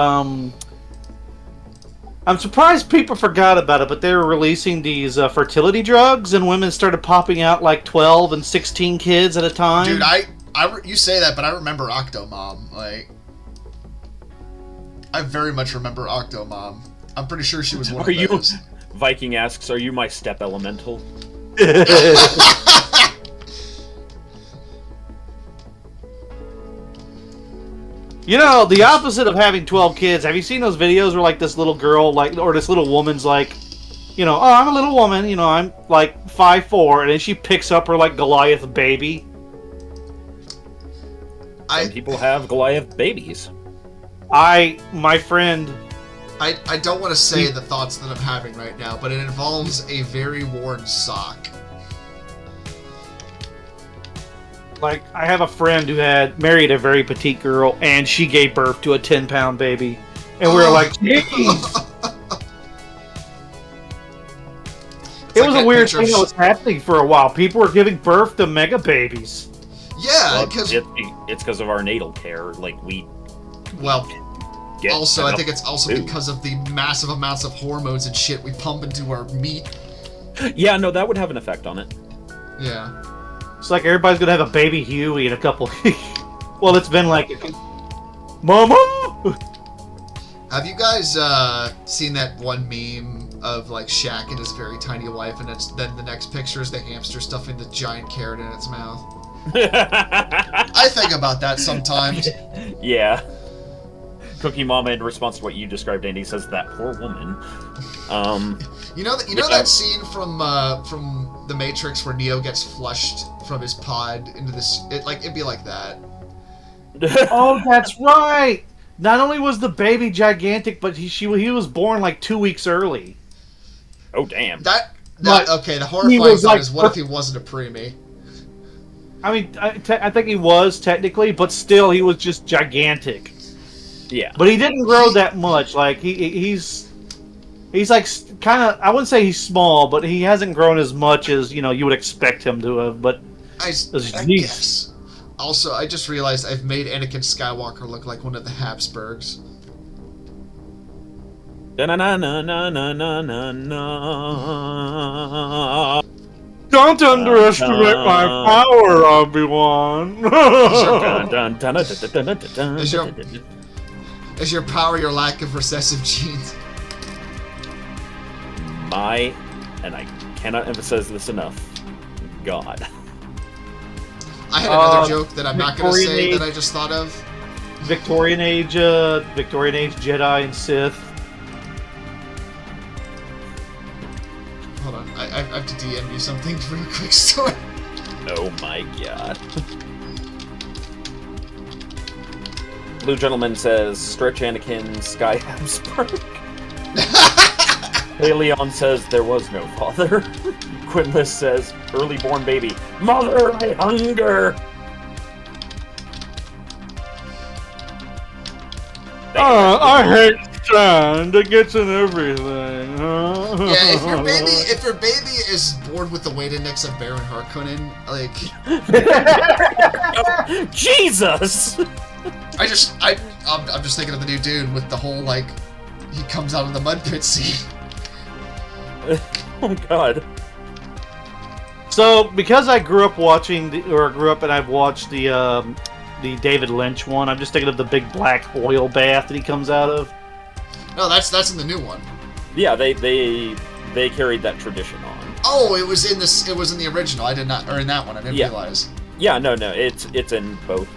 I'm surprised people forgot about it, but they were releasing these fertility drugs, and women started popping out like 12 and 16 kids at a time. Dude, you say that, but I remember Octomom. Like, I very much remember Octomom. I'm pretty sure she was one of those. Viking asks, are you my step elemental? You know, the opposite of having 12 kids, have you seen those videos where, this little girl, or this little woman's like, oh, I'm a little woman, I'm, 5'4", and then she picks up her, Goliath baby? Some people have Goliath babies. My friend... I don't want to say the thoughts that I'm having right now, but it involves a very worn sock. I have a friend who had married a very petite girl, and she gave birth to a 10-pound baby. And we were like, jeez! It was like a that weird picture thing of that was happening for a while. People were giving birth to mega babies. Yeah, Well, because it's because of our natal care. Like we well, get also I enough think it's also food. because of the massive amounts of hormones and shit we pump into our meat. Yeah, no, that would have an effect on it. Yeah. It's like everybody's gonna have a baby Huey in a couple. Well, it's been like, Mama. Have you guys seen that one meme of like Shaq and his very tiny wife, and then the next picture is the hamster stuffing the giant carrot in its mouth? I think about that sometimes. Yeah. Cookie Mama, in response to what you described, Andy, says that poor woman. You know that scene from The Matrix where Neo gets flushed from his pod into this. It'd be like that. Oh, that's right. Not only was the baby gigantic, but he was born like 2 weeks early. Oh, damn. Okay. The horrifying thought is, what if he wasn't a preemie? I mean, I think he was technically, but still, he was just gigantic. Yeah. But he didn't grow that much. Like he's like kind of. I wouldn't say he's small, but he hasn't grown as much as you would expect him to have. But I guess. Also, I just realized I've made Anakin Skywalker look like one of the Habsburgs. Don't underestimate my power, Obi-Wan. Is your power your lack of recessive genes? And I cannot emphasize this enough, God. I had another joke that I'm not going to say that I just thought of. Victorian Age Jedi and Sith. Hold on, I have to DM you something real quick. Story. Oh my God. Blue Gentleman says, Stretch Anakin, Sky Habsburg. Leon says, there was no father. Quinless says, early born baby. Mother, I hunger! I hate sand. It gets in everything. Yeah, if your baby is born with the weight index of Baron Harkonnen, like... Jesus! I'm just thinking of the new Dune with the whole, like, he comes out of the mud pit scene. Oh God. So, because I grew up and I've watched the David Lynch one, I'm just thinking of the big black oil bath that he comes out of. No, that's in the new one. Yeah, they carried that tradition on. Oh, it was in the original. I did not, or in that one. I didn't realize. Yeah, no, it's in both.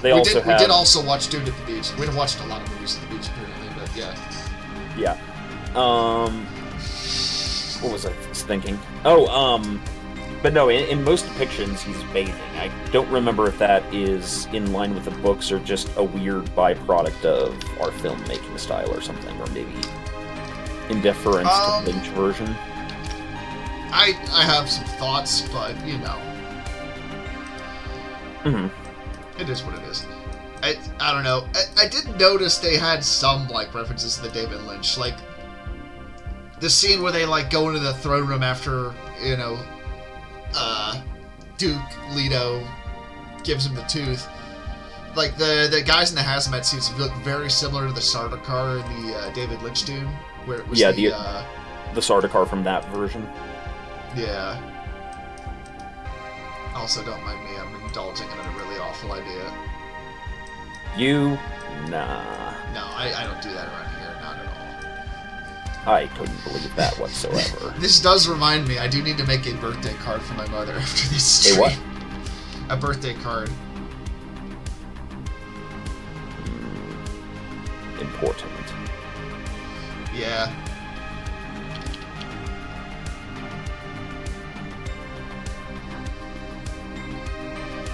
We did also watch Dune at the beach. We watched a lot of movies at the beach, apparently, but yeah. Yeah. What was I thinking? Oh, but no, in most depictions he's bathing. I don't remember if that is in line with the books or just a weird byproduct of our filmmaking style or something, or maybe in deference to the Lynch version. I have some thoughts, but Mm-hmm. It is what it is. I don't know. I did notice they had some like references to the David Lynch, like the scene where they like go into the throne room after Duke Leto gives him the tooth. Like the guys in the hazmat suits look very similar to the Sardaukar in the David Lynch Dune, where it was the Sardaukar from that version. Yeah. Also, don't mind me. I'm indulging in a really awful idea. Nah. No, I don't do that around here. Not at all. I couldn't believe that whatsoever. This does remind me, I do need to make a birthday card for my mother after this stream. A what? A birthday card. Important. Yeah.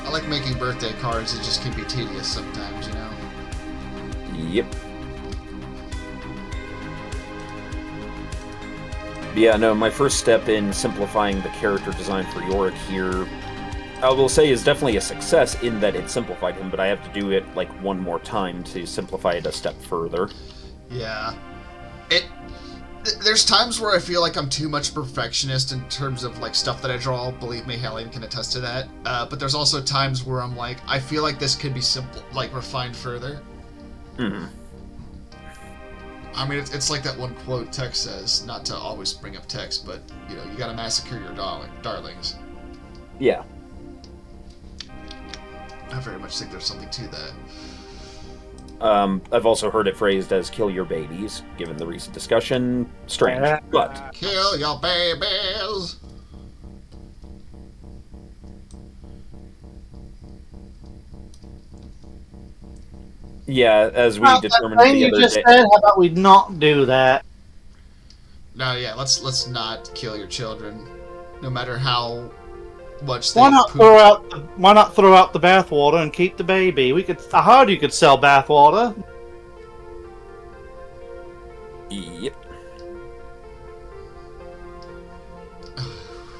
I like making birthday cards, it just can be tedious sometimes, Yep. Yeah, no, my first step in simplifying the character design for Yorick here, I will say, is definitely a success in that it simplified him, but I have to do it, like, one more time to simplify it a step further. Yeah. There's times where I feel like I'm too much perfectionist in terms of like stuff that I draw. Believe me, Helene can attest to that. But there's also times where I'm like, I feel like this could be simple, like refined further. Mm-hmm. I mean, it's like that one quote Tex says, not to always bring up Tex, but, you know, you gotta massacre your darlings. Yeah. I very much think there's something to that. I've also heard it phrased as "kill your babies." Given the recent discussion, strange, but Kill your babies! yeah, as we determined that thing the you other just day. said, how about we not do that? No, yeah, let's not kill your children, no matter how much they Why not poop. throw out the bathwater and keep the baby? I heard you could sell bathwater. Yep.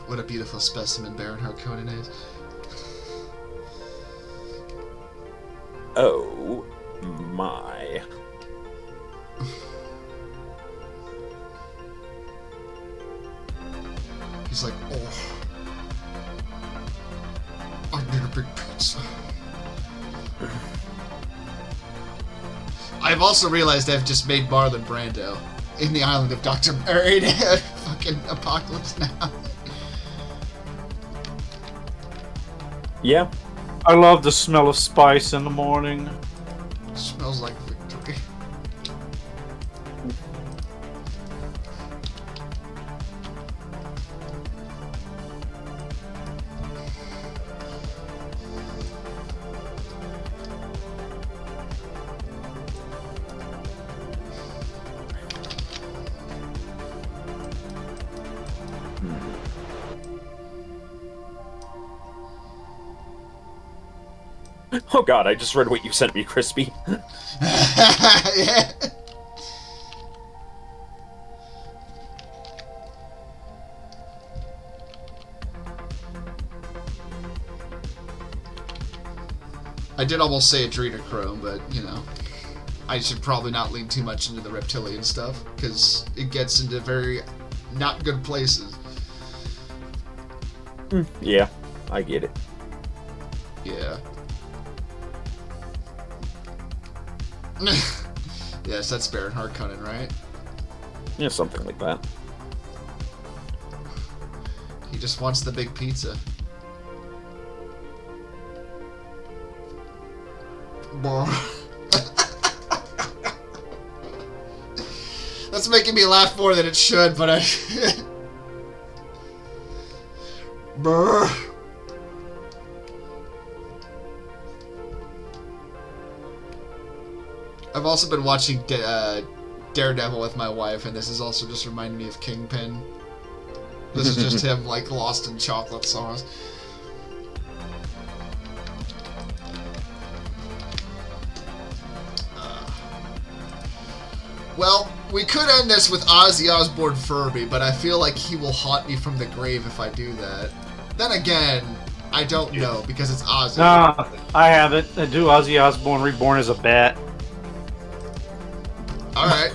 What a beautiful specimen Baron Harkonnen is. Oh my. He's like, oh, I need a big pizza. I've also realized I've just made Marlon Brando in the island of Dr. Murray fucking Apocalypse Now. Yeah. I love the smell of spice in the morning. It smells like victory. Oh god, I just read what you sent me, Krispy. Yeah. I did almost say adrenochrome, but, you know, I should probably not lean too much into the reptilian stuff, because it gets into very not good places. Yeah, I get it. Yeah. Yes, that's Baron Harkonnen, right? Yeah, something like that. He just wants the big pizza. That's making me laugh more than it should, but I... Brr. I've also been watching Daredevil with my wife, and this is also just reminding me of Kingpin. This is just him, like, lost in chocolate sauce. Well, we could end this with Ozzy Osbourne Furby, but I feel like he will haunt me from the grave if I do that. Then again, I don't know, because it's Ozzy. Nah, I haven't. I do Ozzy Osbourne Reborn as a bat. Alright.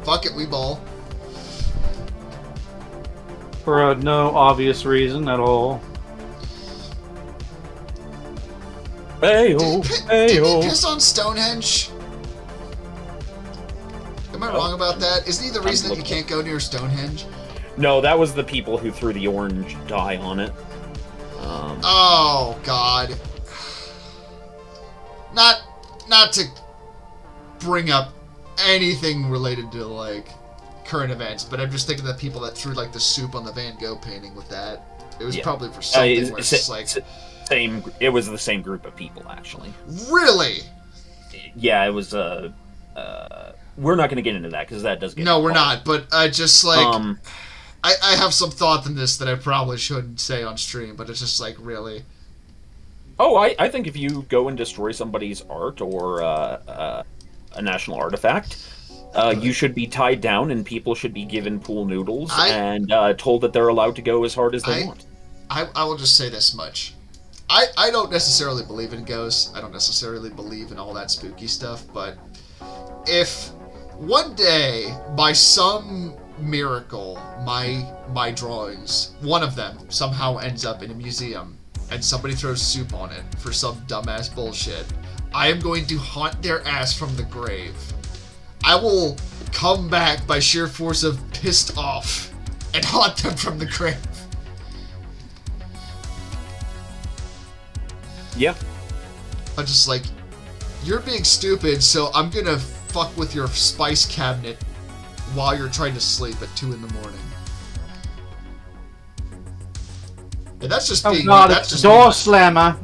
Fuck it, we ball. For no obvious reason at all. Hey-ho, Did he hey-ho. piss on Stonehenge? Am I wrong about that? Isn't he the reason that you can't go near Stonehenge? No, that was the people who threw the orange dye on it. Oh, God. Not to bring up anything related to, like, current events, but I'm just thinking of the people that threw, like, the soup on the Van Gogh painting with that. It was probably for something where it's just like... It was the same group of people, actually. Really? Yeah, it was, we're not going to get into that, because that does get... No, we're not, but I just, like... I have some thought in this that I probably shouldn't say on stream, but it's just like, really? Oh, I think if you go and destroy somebody's art or a national artifact, you should be tied down and people should be given pool noodles and told that they're allowed to go as hard as they want. I will just say this much. I don't necessarily believe in ghosts. I don't necessarily believe in all that spooky stuff, but if one day, by some miracle, my drawings, one of them somehow ends up in a museum, and somebody throws soup on it for some dumbass bullshit, I am going to haunt their ass from the grave. I will come back by sheer force of pissed off and haunt them from the grave. Yeah. I'm just like, you're being stupid, so I'm gonna fuck with your spice cabinet while you're trying to sleep at 2 in the morning. And that's just being... Oh god, that's it's just door slammer.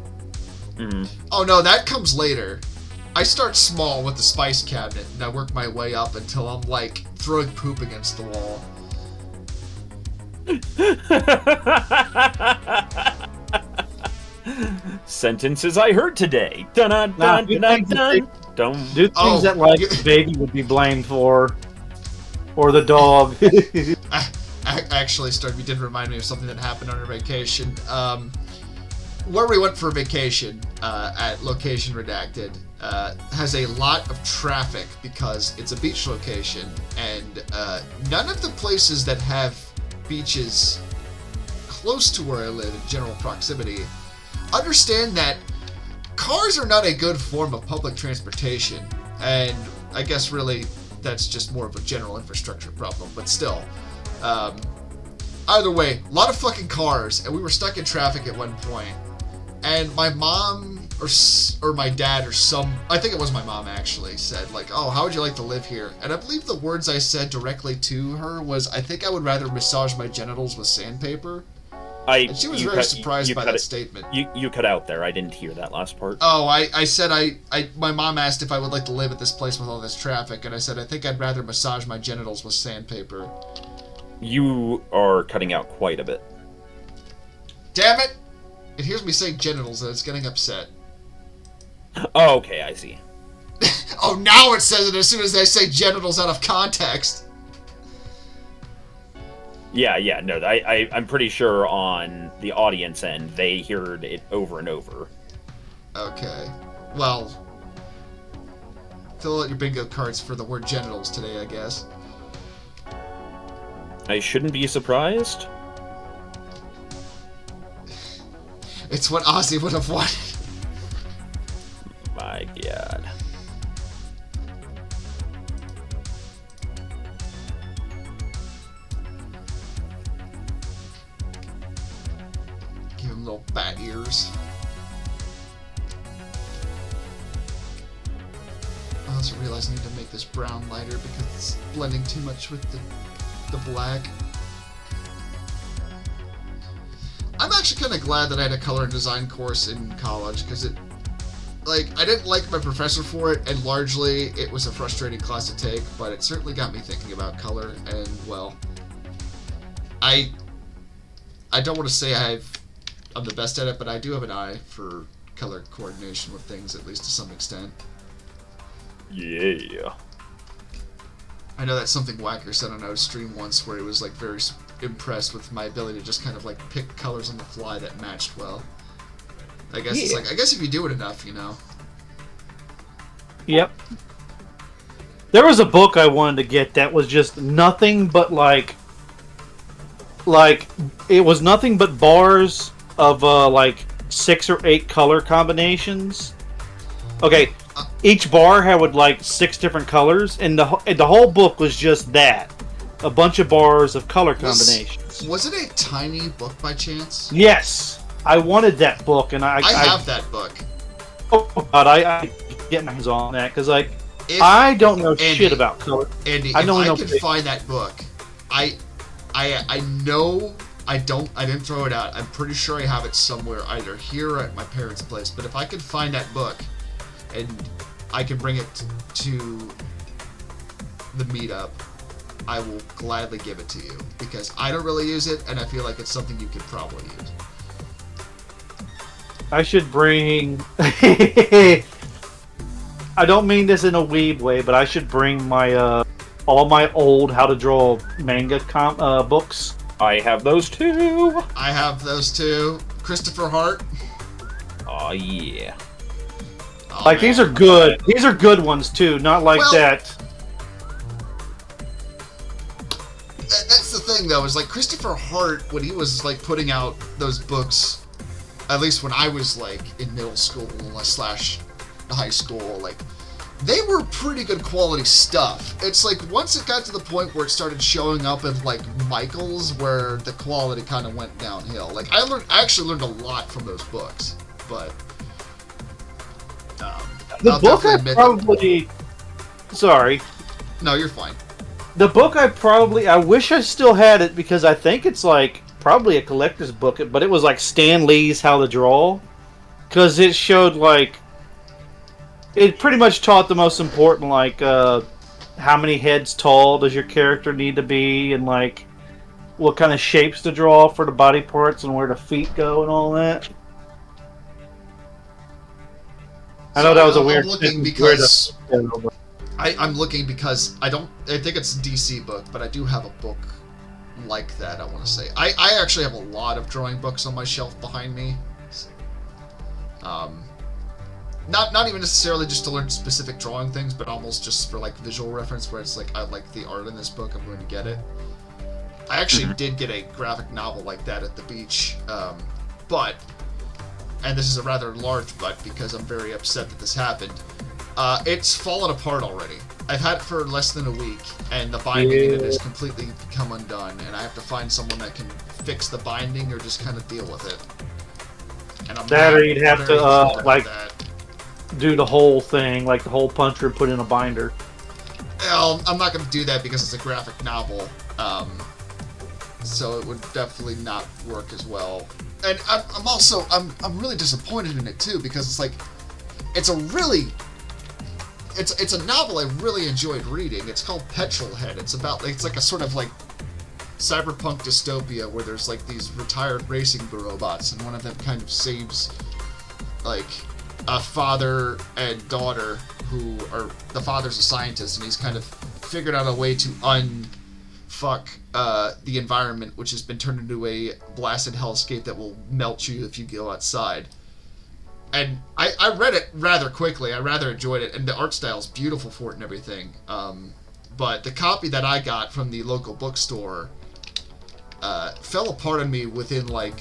Mm. Oh no, that comes later. I start small with the spice cabinet, and I work my way up until I'm, like, throwing poop against the wall. Sentences I heard today. Dun dun dun dun dun. Don't do things that, like, the baby would be blamed for. Or the dog. Actually, Starby did remind me of something that happened on our vacation. Where we went for vacation, at Location Redacted, has a lot of traffic because it's a beach location, and none of the places that have beaches close to where I live in general proximity understand that cars are not a good form of public transportation, and I guess really that's just more of a general infrastructure problem, but still. Either way, a lot of fucking cars, and we were stuck in traffic at one point. And my mom, or my dad, or I think it was my mom actually, said, like, oh, how would you like to live here? And I believe the words I said directly to her was, I think I would rather massage my genitals with sandpaper. And she was very surprised by that statement. You cut out there. I didn't hear that last part. Oh, I said my mom asked if I would like to live at this place with all this traffic, and I said I think I'd rather massage my genitals with sandpaper. You are cutting out quite a bit. Damn it! It hears me saying genitals and it's getting upset. Oh, okay, I see. Oh, now it says it as soon as I say genitals out of context. Yeah, no, I'm pretty sure on the audience end, they heard it over and over. Okay. Well, fill out your bingo cards for the word genitals today, I guess. I shouldn't be surprised. It's what Ozzy would have wanted. My god. Give him little bat ears. I also realized I need to make this brown lighter because it's blending too much with the black. I'm actually kind of glad that I had a color and design course in college, because I didn't like my professor for it, and largely it was a frustrating class to take, but it certainly got me thinking about color, and, well, I don't want to say I'm the best at it, but I do have an eye for color coordination with things, at least to some extent. Yeah. I know that's something Whacker said on our stream once, where he was, like, very impressed with my ability to just kind of, like, pick colors on the fly that matched well. I guess it's like, I guess if you do it enough, you know. Yep. There was a book I wanted to get that was just nothing but, like, it was nothing but bars of, like, 6 or 8 color combinations. Okay, each bar had, like, 6 different colors, and the whole book was just that. A bunch of bars of color combinations. Was it a tiny book by chance? Yes! I wanted that book, and I have that book. Oh, God, I get my hands on that, because, like, I don't know shit about color. Andy, if I can find that book, I know I didn't throw it out. I'm pretty sure I have it somewhere, either here or at my parents' place. But if I could find that book, and I can bring it to the meetup, I will gladly give it to you, because I don't really use it, and I feel like it's something you could probably use. I should bring... I don't mean this in a weeb way, but I should bring my all my old how to draw manga books. I have those too. I have those too. Christopher Hart. Oh yeah. Oh, like, man. These are good. These are good ones too. Not like that. thing though is like Christopher Hart, when he was like putting out those books, at least when I was like in middle school / high school, like they were pretty good quality stuff. It's like once it got to the point where it started showing up in like Michael's, where the quality kind of went downhill. Like I actually learned a lot from those books, but the book I probably. Sorry. No, you're fine. The book I wish I still had it because I think it's like probably a collector's book, but it was like Stan Lee's How to Draw, because it showed like it pretty much taught the most important like how many heads tall does your character need to be, and like what kind of shapes to draw for the body parts and where the feet go and all that. I know that was a weird. I'm looking because I'm looking because I think it's a DC book, but I do have a book like that. I want to say I actually have a lot of drawing books on my shelf behind me. Not even necessarily just to learn specific drawing things, but almost just for like visual reference, where it's like I like the art in this book, I'm going to get it. I actually did get a graphic novel like that at the beach, but. And this is a rather large but because I'm very upset that this happened. It's fallen apart already. I've had it for less than a week, and the binding in it has completely become undone, and I have to find someone that can fix the binding or just kind of deal with it. And I'm or you'd have to like that. Do the whole thing, like the whole puncher, put in a binder. Well, I'm not going to do that because it's a graphic novel, so it would definitely not work as well. And I'm really disappointed in it too, because it's like it's a novel I really enjoyed reading. It's called Petrolhead. It's like a sort of like cyberpunk dystopia where there's like these retired racing robots, and one of them kind of saves like a father and daughter who are, the father's a scientist, and he's kind of figured out a way to unfuck the environment, which has been turned into a blasted hellscape that will melt you if you go outside. And I read it rather quickly. I rather enjoyed it, and the art style's beautiful for it and everything. But the copy that I got from the local bookstore fell apart on me within like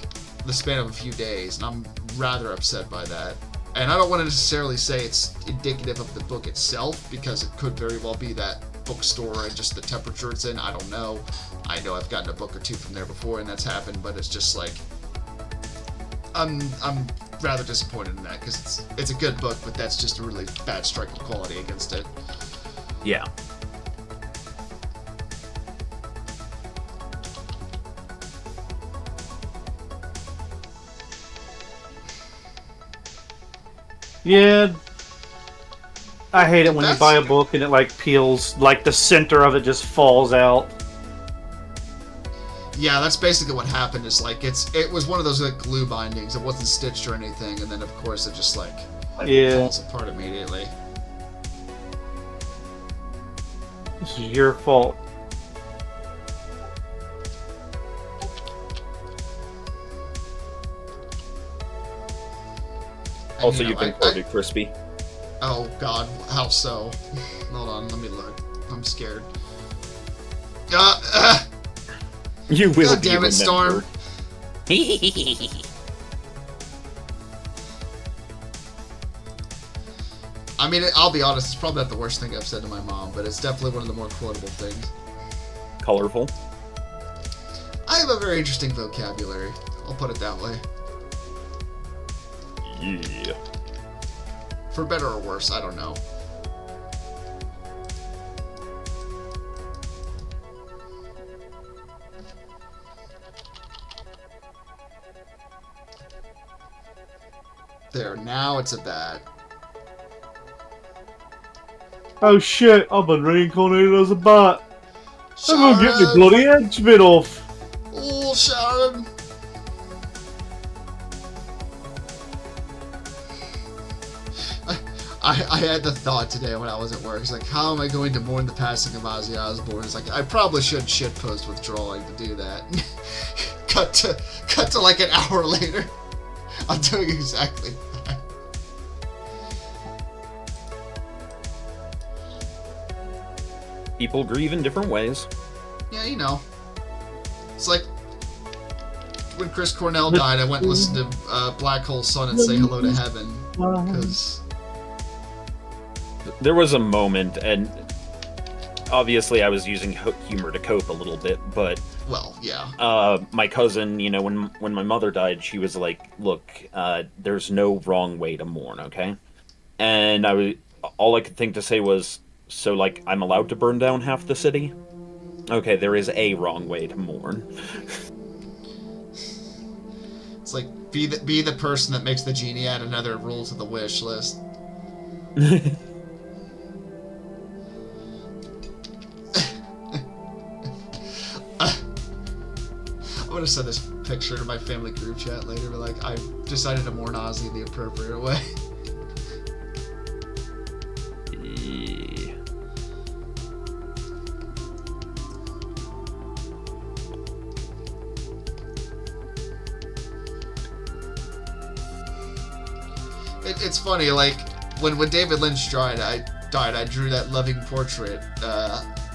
the span of a few days, and I'm rather upset by that. And I don't want to necessarily say it's indicative of the book itself, because it could very well be that bookstore and just the temperature it's in. I don't know. I know I've gotten a book or two from there before, and that's happened, but it's just like I'm rather disappointed in that, because it's a good book, but that's just a really bad strike of quality against it. Yeah. Yeah, I hate it when you buy a book and it like peels, like the center of it just falls out. Yeah, that's basically what happened. Is like it was one of those like glue bindings. It wasn't stitched or anything, and then of course it just like falls apart immediately. This is your fault. Also, you've been quoted, Krispy. Oh God, how so? Hold on, let me look. I'm scared. You will. God damn it, Storm. I mean, I'll be honest, it's probably not the worst thing I've said to my mom, but it's definitely one of the more quotable things. Colorful. I have a very interesting vocabulary. I'll put it that way. Yeah. For better or worse, I don't know. There, now it's a bad. Oh shit, I've been reincarnated as a bat. I'm gonna get your bloody head bit off. Oh, Sharon. I had the thought today when I was at work. It's like, how am I going to mourn the passing of Ozzy Osbourne? It's like, I probably should shitpost withdrawing to do that. cut to like an hour later. I'm doing exactly that. People grieve in different ways. Yeah, you know. It's like when Chris Cornell died, I went and listened to Black Hole Sun and Say Hello to Heaven, because there was a moment, and obviously I was using humor to cope a little bit, but well, yeah. My cousin, you know, when my mother died, she was like, "Look, there's no wrong way to mourn, okay?" And all I could think to say was, "So, like, I'm allowed to burn down half the city?" Okay, there is a wrong way to mourn. It's like, be the person that makes the genie add another rule to the wish list. I'm gonna send this picture to my family group chat later, but like, I decided to mourn Ozzy the appropriate way. It's funny, like, when David Lynch died, I drew that loving portrait,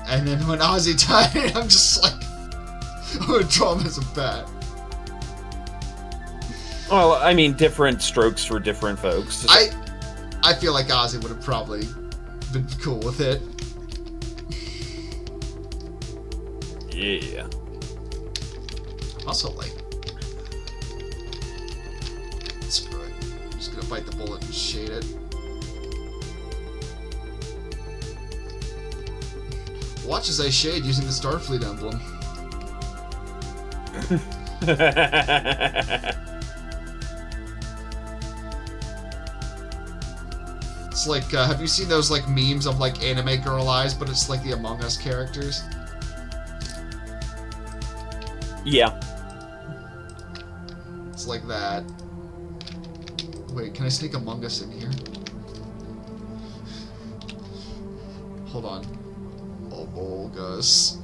and then when Ozzy died, I'm just like, I'm gonna draw him as a bat. Well, I mean, different strokes for different folks. I feel like Ozzy would have probably been cool with it. Yeah. Also, like, screw it. I'm just gonna bite the bullet and shade it. Watch as I shade using the Starfleet emblem. It's like, have you seen those like memes of like anime girl eyes, but it's like the Among Us characters? Yeah. It's like that. Wait, can I sneak Among Us in here? Hold on. Among Us.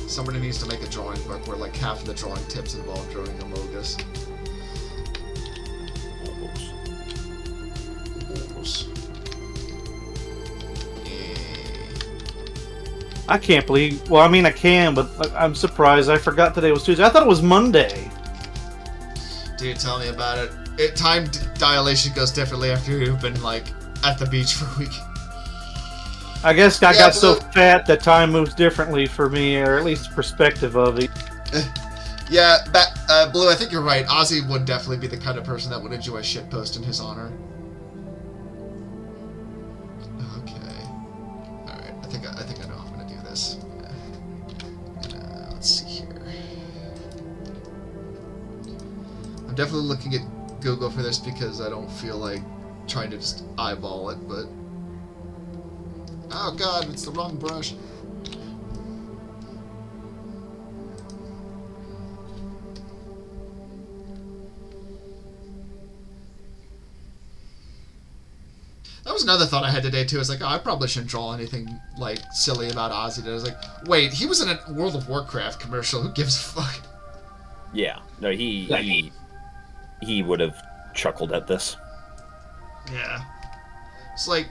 Somebody needs to make a drawing book where like half of the drawing tips involve drawing Among Us. I can't believe. Well, I mean, I can, but I'm surprised. I forgot today was Tuesday. I thought it was Monday. Dude, tell me about it. Time dilation goes differently after you've been like at the beach for a week. I guess I got so fat that time moves differently for me, or at least perspective of it. Yeah, Blue, I think you're right. Ozzy would definitely be the kind of person that would enjoy a shitpost in his honor. Okay. Alright, I think I know how I'm gonna do this. Let's see here. I'm definitely looking at Google for this because I don't feel like trying to just eyeball it, but... Oh god, it's the wrong brush. That was another thought I had today too. It's like, oh, I probably shouldn't draw anything like silly about Ozzy. I was like, wait, he was in a World of Warcraft commercial. Who gives a fuck? Yeah. No, he would have chuckled at this. Yeah. It's like,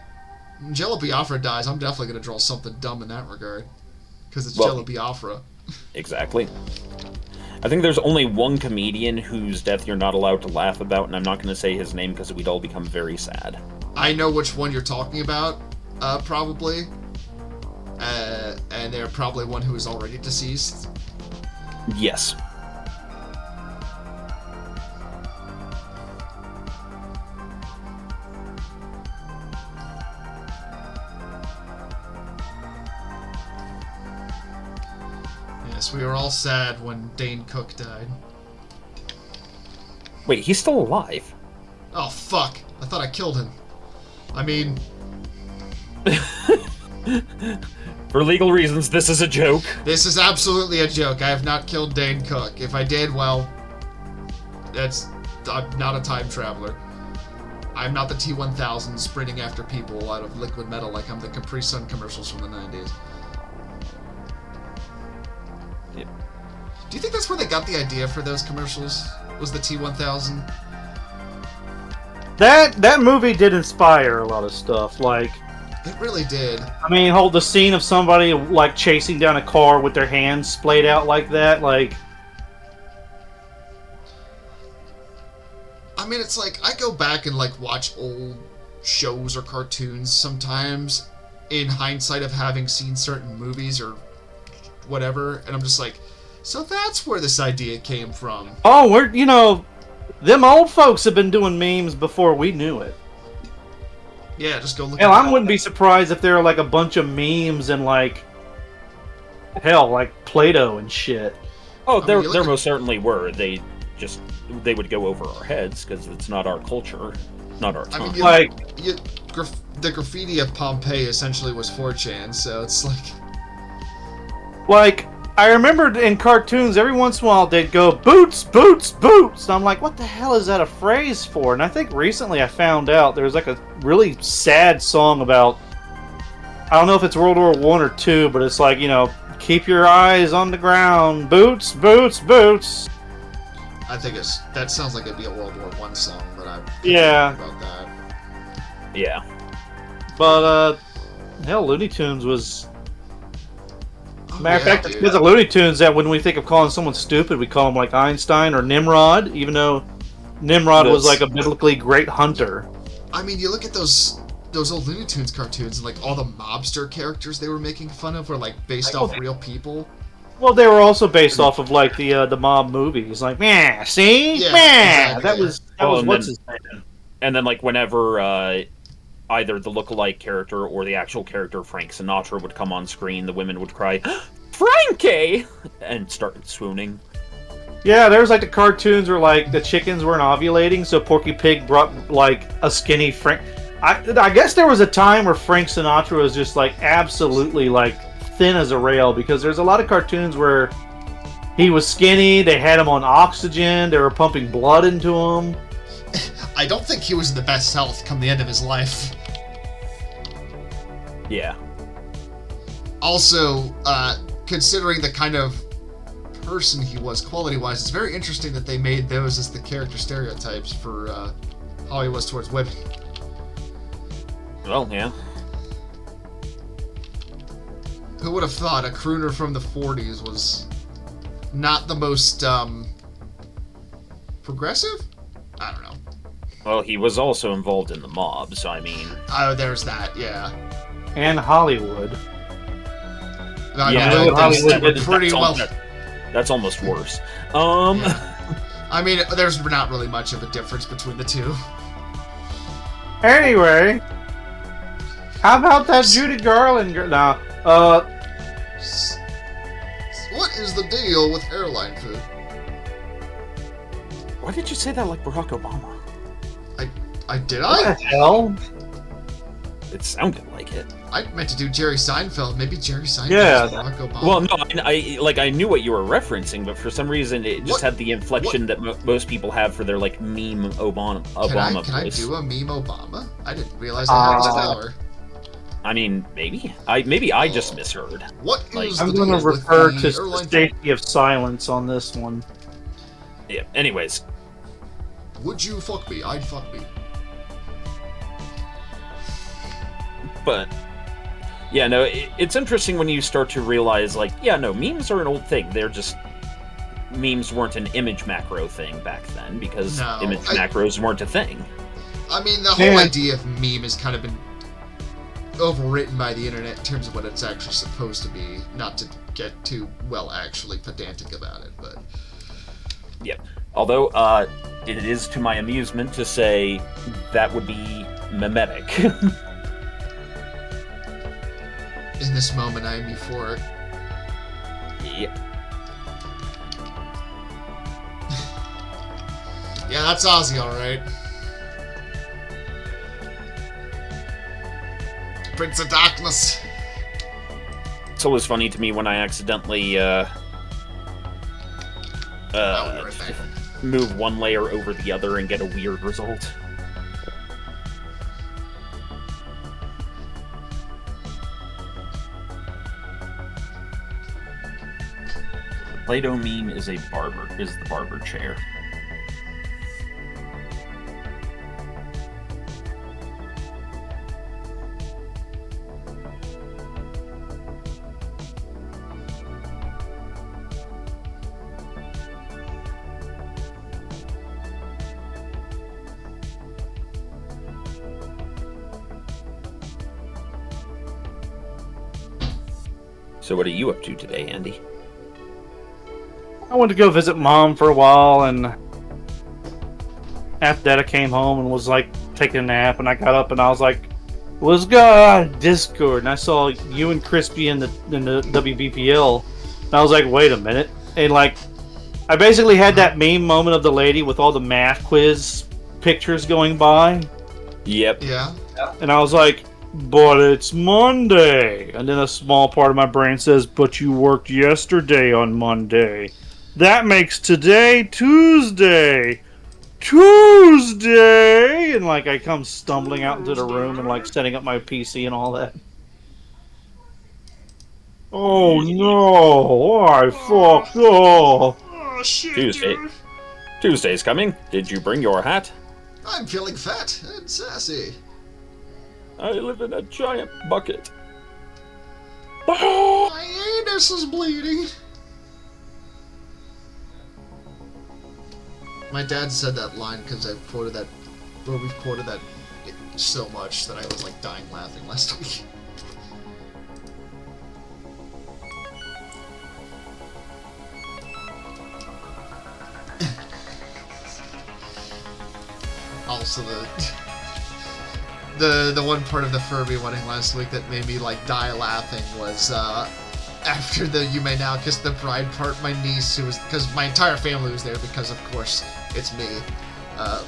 Jello Biafra dies, I'm definitely going to draw something dumb in that regard. Because it's Jello Biafra. Exactly. I think there's only one comedian whose death you're not allowed to laugh about, and I'm not going to say his name because we'd all become very sad. I know which one you're talking about, probably. And they're probably one who is already deceased. Yes. Yes, we were all sad when Dane Cook died. Wait, he's still alive? Oh, fuck. I thought I killed him. I mean... For legal reasons, this is a joke. This is absolutely a joke. I have not killed Dane Cook. If I did, well... I'm not a time traveler. I'm not the T-1000 sprinting after people out of liquid metal like I'm the Capri Sun commercials from the 90s. Yep. Do you think that's where they got the idea for those commercials? Was the T-1000? That movie did inspire a lot of stuff. Like, It really did. I mean, hold the scene of somebody like chasing down a car with their hands splayed out like that. Like, I mean, it's like I go back and like watch old shows or cartoons sometimes in hindsight of having seen certain movies or whatever, and I'm just like, so that's where this idea came from. oh, them old folks have been doing memes before we knew it. Yeah, just go look Hell, at I wouldn't be surprised if there were like a bunch of memes and like, hell, like Play-Doh and shit. Oh, I there mean, you look at- most certainly were. They would go over our heads because it's not our culture, not our I time. mean, the graffiti of Pompeii essentially was 4chan, so it's Like, I remember in cartoons, every once in a while they'd go, boots, boots, boots. And I'm like, what the hell is that a phrase for? And I think recently I found out there was like a really sad song about, I don't know if it's World War One or two, but it's like, keep your eyes on the ground, boots, boots, boots. I think that sounds like it'd be a World War One song, but I Yeah. about that. Yeah. But, hell, Looney Tunes was... Oh, Matter of fact, it's dude. because of Looney Tunes that when we think of calling someone stupid, we call them like Einstein or Nimrod, even though Nimrod was like a biblically great hunter. I mean, you look at those old Looney Tunes cartoons and like all the mobster characters they were making fun of were like based off real people. Well, they were also based off of like the mob movies, like see, Yeah, exactly. that was Well, what's his name? And then, like, whenever either the lookalike character or the actual character Frank Sinatra would come on screen, the women would cry, "Frankie!" and start swooning. Yeah, there was like the cartoons where like the chickens weren't ovulating, so Porky Pig brought like a skinny Frank. I guess there was a time where Frank Sinatra was just like absolutely like thin as a rail, because there's a lot of cartoons where he was skinny, they had him on oxygen, they were pumping blood into him. I don't think he was in the best health come the end of his life. Yeah. Also, considering the kind of person he was quality-wise, it's very interesting that they made those as the character stereotypes for how he was towards women. Well, yeah. Who would have thought a crooner from the 40s was not the most progressive? I don't know. Well, he was also involved in the mob, so I mean... Oh, there's that, yeah. And Hollywood. I Yeah, mean, Hollywood they were did- pretty well. That's almost worse. Yeah. I mean, there's not really much of a difference between the two. Anyway, how about that Judy Garland girl? Nah, What is the deal with airline food? Why did you say that like Barack Obama? Did what I? the hell? It sounded like it. I meant to do Jerry Seinfeld. Maybe Jerry Seinfeld Yeah. is Barack Obama. Well, no, I knew what you were referencing, but for some reason it just had the inflection that most people have for their like meme Obama Can I voice. do a meme Obama? I didn't realize I had this power. I mean, maybe I just misheard. What is Like, the I'm going to deal with refer the to airline safety of silence on this one. Yeah. Anyways, Would you fuck me? I'd fuck me. but yeah, no, it's interesting when you start to realize, like, yeah, no, memes are an old thing. They're just memes weren't an image macro thing back then because image macros weren't a thing. I mean, the whole idea of meme has kind of been overwritten by the internet in terms of what it's actually supposed to be. Not to get too actually pedantic about it, but Yep. Although, it is to my amusement to say that would be mimetic. in this moment, I am euphoric. Yeah. Yeah, that's Ozzy, all right. Prince of Darkness. It's always funny to me when I accidentally move one layer over the other and get a weird result. Play-Doh meme is the barber chair. So what are you up to today, Andy? I went to go visit Mom for a while, and after that I came home and was like taking a nap, and I got up and I was like, let's go on Discord, and I saw you and Krispy in the WBPL, and I was like, wait a minute, and like I basically had that meme moment of the lady with all the math quiz pictures going by. Yep. Yeah. And I was like, but it's Monday. And then a small part of my brain says, but you worked yesterday on Monday. That makes today Tuesday. Tuesday! And like I come stumbling out into the room and like setting up my PC and all that. Oh no, I fucked up. Oh shit, Tuesday. dude. Tuesday's coming. Did you bring your hat? I'm feeling fat and sassy. I live in a giant bucket. My anus is bleeding. My dad said that line because I've quoted that, or we've quoted that so much that I was like dying laughing last week. Also the one part of the Furby wedding last week that made me like die laughing was after the You May Now Kiss the Bride part. My niece, who was, because my entire family was there because of course it's me,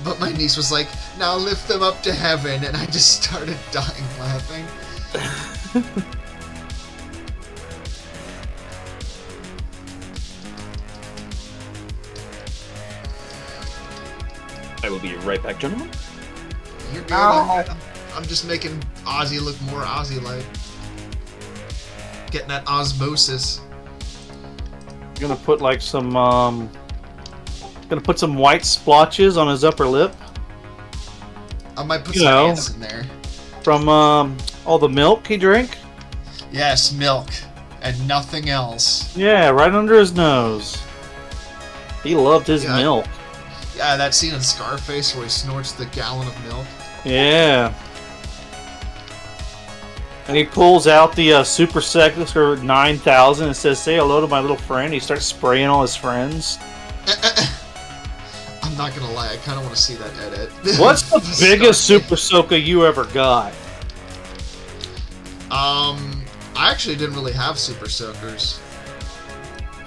but my niece was like, now lift them up to heaven, and I just started dying laughing. I will be right back, gentlemen. You're good. I'm just making Ozzy look more Ozzy-like. Getting that osmosis. Gonna put like some gonna put some white splotches on his upper lip I might put You some know. ants in there. from all the milk he drank. Yes, milk. And nothing else. Yeah, right under his nose. He loved his Yeah. milk. Yeah, that scene in Scarface where he snorts the gallon of milk. Yeah. And he pulls out the Super Sector 9000 and says, say hello to my little friend. He starts spraying all his friends. I'm not gonna lie, I kind of want to see that edit. What's the biggest Scarface. Super Soaker you ever got? I actually didn't really have Super Soakers.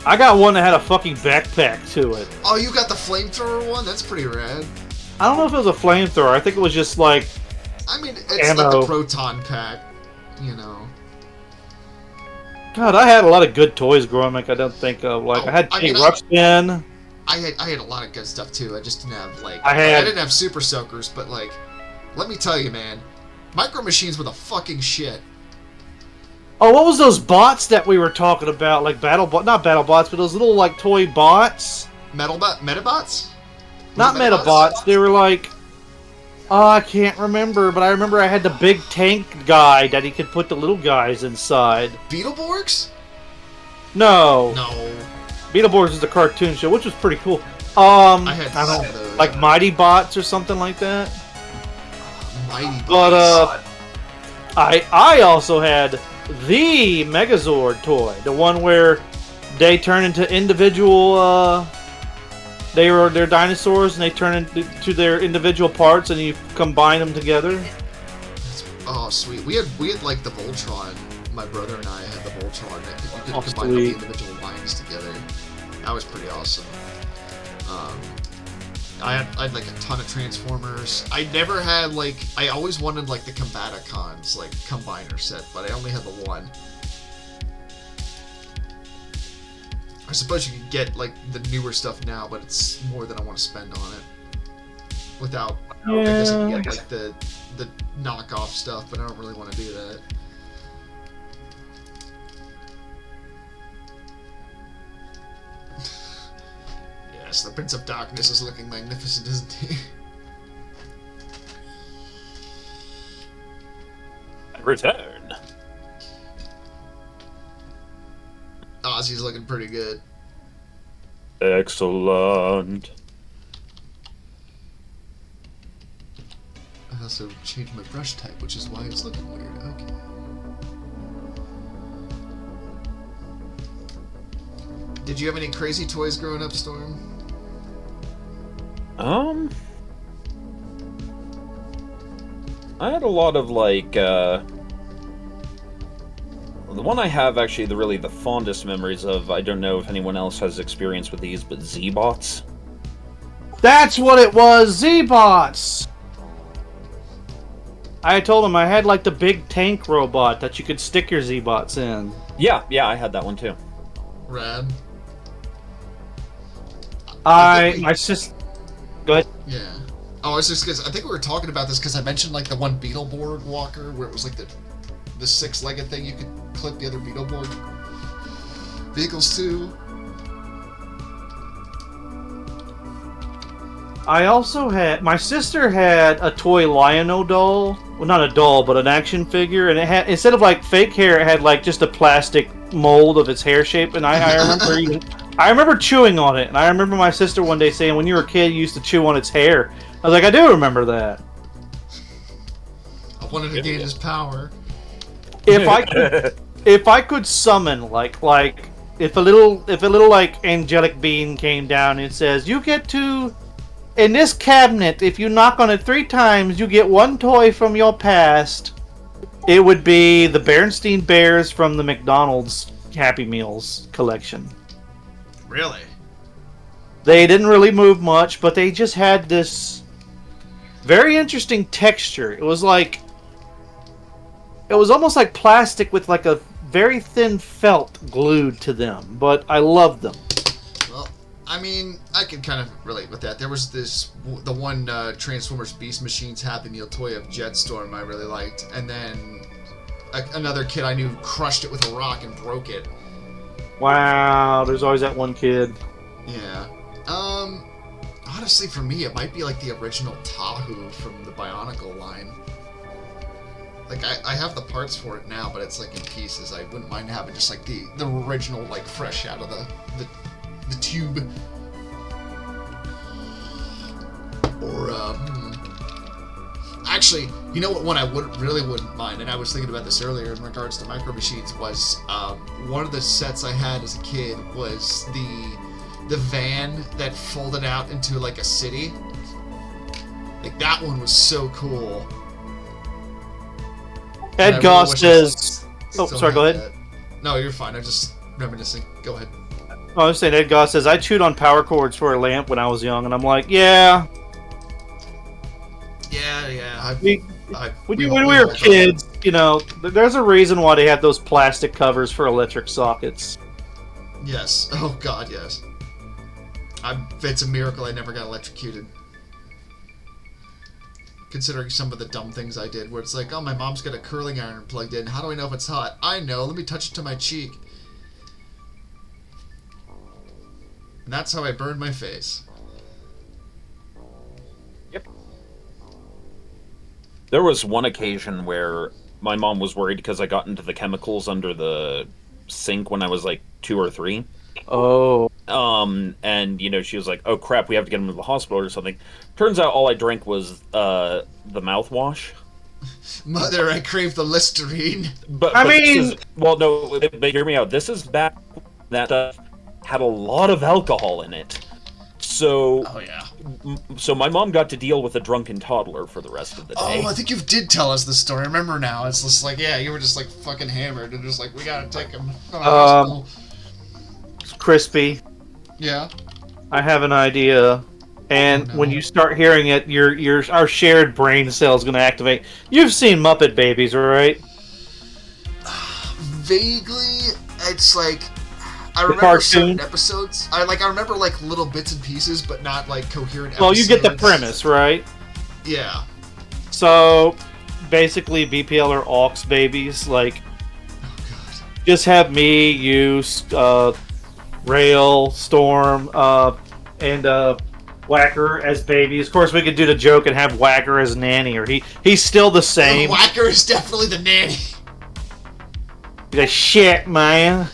I got one that had a fucking backpack to it. Oh, you got the flamethrower one? That's pretty rad. I don't know if it was a flamethrower. I think it was just like, I mean, it's like Ammo. the proton pack, you know. God, I had a lot of good toys growing up. I don't think of like Oh, I had I Kate mean, Ruxpin. I had a lot of good stuff too. I just didn't have like I had- didn't have Super Soakers, but like, let me tell you, man, Micro Machines were the fucking shit. Oh, what was those bots that we were talking about? Like not battle bots, but those little like toy bots. Metabots? Was Not it Metabots. They were like, oh, I can't remember, but I remember I had the big tank guy that he could put the little guys inside. Beetleborgs? No, No. Beetleborgs is the cartoon show, which was pretty cool. I had I some don't of those. like Mighty Bots or something like that. Mighty But Bots. I also had the Megazord toy, the one where they turn into individual. They're dinosaurs and they turn into their individual parts, and you combine them together. Oh, sweet. We had like the Voltron. My brother and I had the Voltron that you could Oh, combine all the sweet. individual lines together. That was pretty awesome. I had like a ton of Transformers. I never had like, I always wanted like the Combaticons like combiner set, but I only had the one. I suppose you could get like the newer stuff now, but it's more than I want to spend on it. Without, I guess I can get like the knockoff stuff, but I don't really want to do that. Yes, the Prince of Darkness is looking magnificent, isn't he? Return. Ozzy's looking pretty good. Excellent. I also changed my brush type, which is why it's looking weird. Okay. Did you have any crazy toys growing up, Storm? I had a lot of like the one I have actually the fondest memories of. I don't know if anyone else has experience with these, but Z-Bots. That's what it was, Z-Bots! I told him I had like the big tank robot that you could stick your Z-Bots in. Yeah, I had that one too. Rad. My sister... Go ahead. Yeah. Oh, it's just because I think we were talking about this because I mentioned like the one Beetleborg walker where it was like the six-legged thing you could clip the other Beetleborg vehicles to. I also had... My sister had a toy Lion-O doll. Well, not a doll, but an action figure. And it had... Instead of, like, fake hair, it had, like, just a plastic mold of its hair shape. And I remember chewing on it. And I remember my sister one day saying, when you were a kid, you used to chew on its hair. I was like, I do remember that. I wanted to gain his power. If I could summon, like... If a little like angelic being came down and says, you get to... In this cabinet, if you knock on it 3 times, you get 1 toy from your past. It would be the Berenstain Bears from the McDonald's Happy Meals collection. Really? They didn't really move much, but they just had this very interesting texture. It was almost like plastic with like a very thin felt glued to them, but I loved them. Well, I mean, I can kind of relate with that. There was the one Transformers Beast Machines Happy Meal toy of Jetstorm I really liked, and then another kid I knew crushed it with a rock and broke it. Wow, there's always that one kid. Yeah. Honestly, for me, it might be like the original Tahu from the Bionicle line. Like, I have the parts for it now, but it's like in pieces. I wouldn't mind having just like the original, like fresh out of the tube. Or actually, you know what one I really wouldn't mind, and I was thinking about this earlier in regards to Micro Machines, was one of the sets I had as a kid was the van that folded out into like a city. Like, that one was so cool. Ed Goss says... Oh, sorry, go ahead. That. No, you're fine. I'm just reminiscing. Go ahead. I was saying, Ed Goss says, I chewed on power cords for a lamp when I was young, and I'm like, yeah. Yeah. When we were kids, you know, there's a reason why they had those plastic covers for electric sockets. Yes. Oh, God, yes. It's a miracle I never got electrocuted. Considering some of the dumb things I did, where it's like, oh, my mom's got a curling iron plugged in. How do I know if it's hot? I know. Let me touch it to my cheek. And that's how I burned my face. Yep. There was one occasion where my mom was worried because I got into the chemicals under the sink when I was like 2 or 3. Oh. And, you know, she was like, oh, crap, we have to get him to the hospital or something. Turns out all I drank was the mouthwash. Mother, I crave the Listerine. But hear me out. This is back when that stuff had a lot of alcohol in it. So, oh, yeah. So my mom got to deal with a drunken toddler for the rest of the day. Oh, I think you did tell us the story. I remember now. It's just like, yeah, you were just like fucking hammered and just like, we gotta take him. Krispy. Yeah. I have an idea, and when you start hearing it, our shared brain cell is going to activate. You've seen Muppet Babies, right? Vaguely, it's like I remember certain episodes. I remember like little bits and pieces, but not like coherent episodes. Well, you get the premise, right? Yeah. So basically, BPL are aux babies. Like, just have me, you, Rail, Storm, and Whacker as babies. Of course, we could do the joke and have Whacker as nanny, or he's still the same. Whacker is definitely the nanny. He's like, shit, man.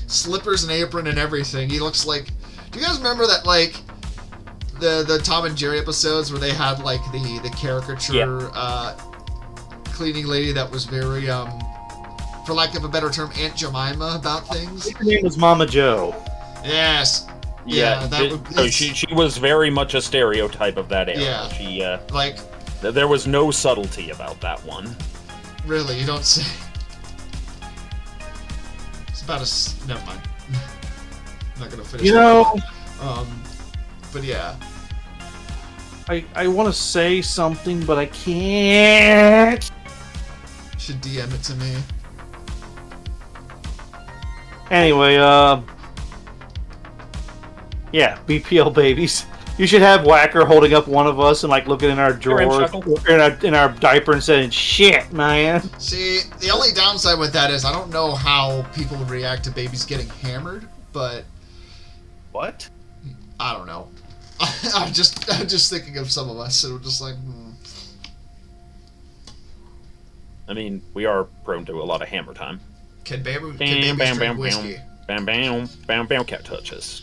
Slippers and apron and everything. He looks like... Do you guys remember that, like, the Tom and Jerry episodes where they had, like, the caricature cleaning lady that was very, for lack of a better term, Aunt Jemima about things? Her name was Mama Joe. Yes. Yeah, that would. so she was very much a stereotype of that era. Yeah. She Like, there was no subtlety about that one. really, you don't say. It's about a. Never mind. I'm not gonna finish. You know, but yeah. I want to say something, but I can't. You should DM it to me. Anyway, yeah, BPL babies. You should have Whacker holding up one of us and like looking in our drawer, in our diaper, and saying, "Shit, man." See, the only downside with that is I don't know how people react to babies getting hammered, but What? I don't know. I'm just thinking of some of us, and we're just like, I mean, we are prone to a lot of hammer time. Can babies Bam, bam, drink bam, whiskey? bam, bam, bam, bam, cat touches.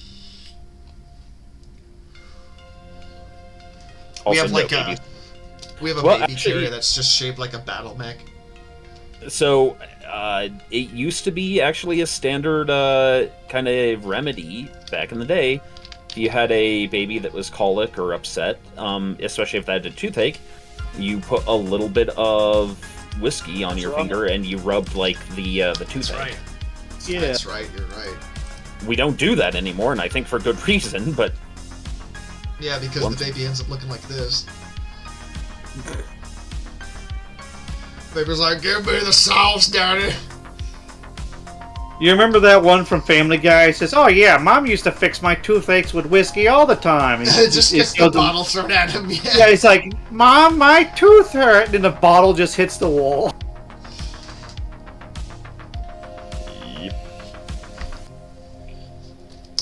We Also, have no like babies. we have a Well, baby actually- carrier that's just shaped like a battle mech. So, it used to be actually a standard kind of remedy back in the day. If you had a baby that was colic or upset, especially if they had a toothache, you put a little bit of whiskey on your finger and you rubbed like the toothache. Yeah. That's right. You're right. We don't do that anymore, and I think for good reason. But Yeah, because the baby ends up looking like this. Baby's like, "Give me the sauce, daddy." You remember that one from Family Guy? He says, "Oh yeah, Mom used to fix my toothaches with whiskey all the time." And Just gets the bottle thrown at him. yeah, he's like, "Mom, my tooth hurt," and the bottle just hits the wall. yep.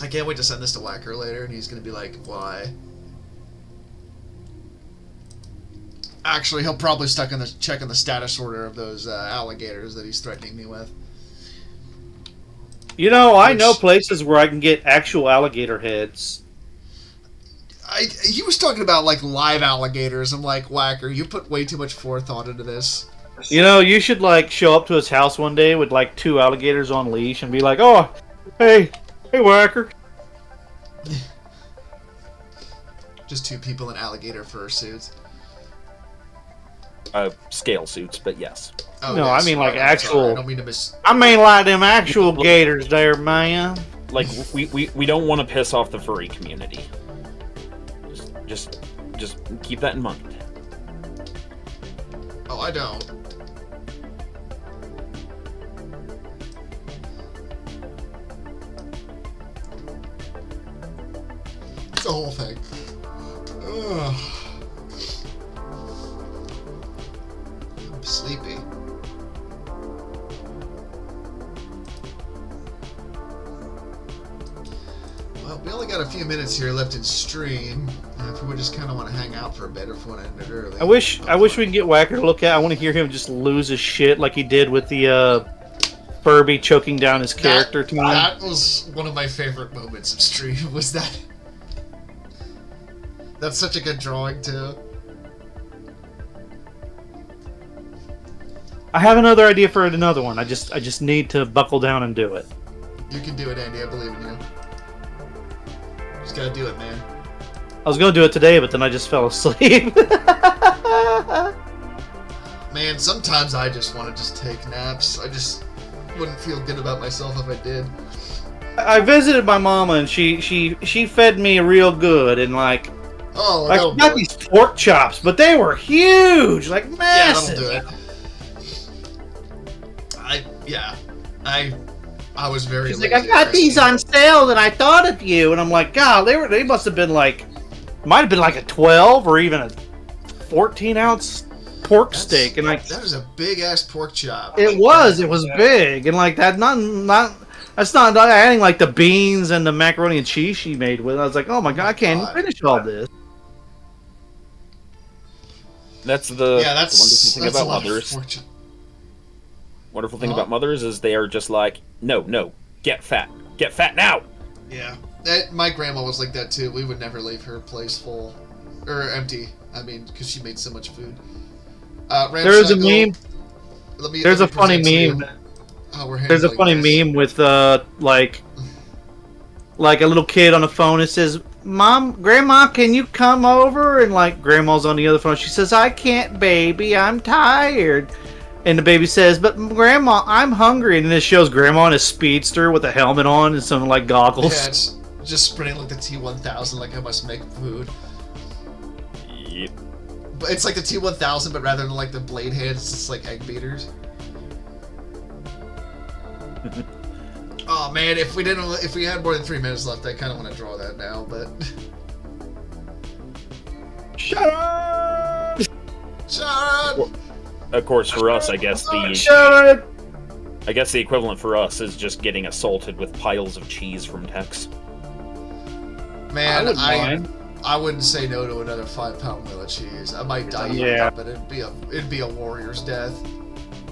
I can't wait to send this to Whacker later, and he's gonna be like, "Why?" Actually, he'll probably check in the status order of those alligators that he's threatening me with. You know, I know places where I can get actual alligator heads. He was talking about like live alligators. I'm like, Whacker, you put way too much forethought into this. You know, you should like show up to his house one day with like 2 alligators on leash and be like, "Oh, hey Whacker." Just 2 people in alligator fur suits. Scale suits, but yes. Oh, No, yes, I mean like right, I'm actual. sorry, I don't mean to miss. I mean like them actual gators there, man. Like we don't want to piss off the furry community. Just keep that in mind. Oh, I don't. It's the whole thing. Ugh. I'm sleepy. Well, we only got a few minutes here left in stream. If we just kind of want to hang out for a bit, or if we want to end it early. I wish we could get Whacker to look at. I want to hear him just lose his shit like he did with the Furby choking down his character to him. That was one of my favorite moments of stream. Was that? That's such a good drawing too. I have another idea for another one. I just need to buckle down and do it. You can do it, Andy. I believe in you. Just gotta do it, man. I was gonna do it today, but then I just fell asleep. Man, sometimes I just want to just take naps. I just wouldn't feel good about myself if I did. I visited my mama and she fed me real good and like Oh, not these pork chops, but they were huge, like massive. Yeah, that'll do it. I was very. She's like, "I got these on sale, and I thought of you." And I'm like, "God, they must have been like, might have been like a 12 or even a 14-ounce pork steak." And like, that was a big ass pork chop. it was big, and like that that's not adding like the beans and the macaroni and cheese she made with it. I was like, "Oh my God, I can't even finish all this." That's the wonderful thing about mothers. Wonderful thing about mothers is they are just like, no, get fat now. Yeah, my grandma was like that too. We would never leave her place full or empty. I mean, because she made so much food. There's a meme. There's a funny meme. There's a funny meme with like like a little kid on the phone and says, "Mom, Grandma, can you come over?" And like Grandma's on the other phone. She says, "I can't, baby. I'm tired." And the baby says, "But Grandma, I'm hungry." And then it shows Grandma in a speedster with a helmet on and some like goggles. Yeah, it's just sprinting like the T-1000, like I must make food. Yep. But it's like the T-1000, but rather than like the blade hands, it's just like egg beaters. Oh man, if we had more than 3 minutes left, I kind of want to draw that now, but. Shut up! Shut up! Of course, for us, I guess Shut the equivalent for us is just getting assaulted with piles of cheese from Tex. Man, I I wouldn't say no to another 5-pound wheel of cheese. I might die, Yeah. but it'd be a warrior's death.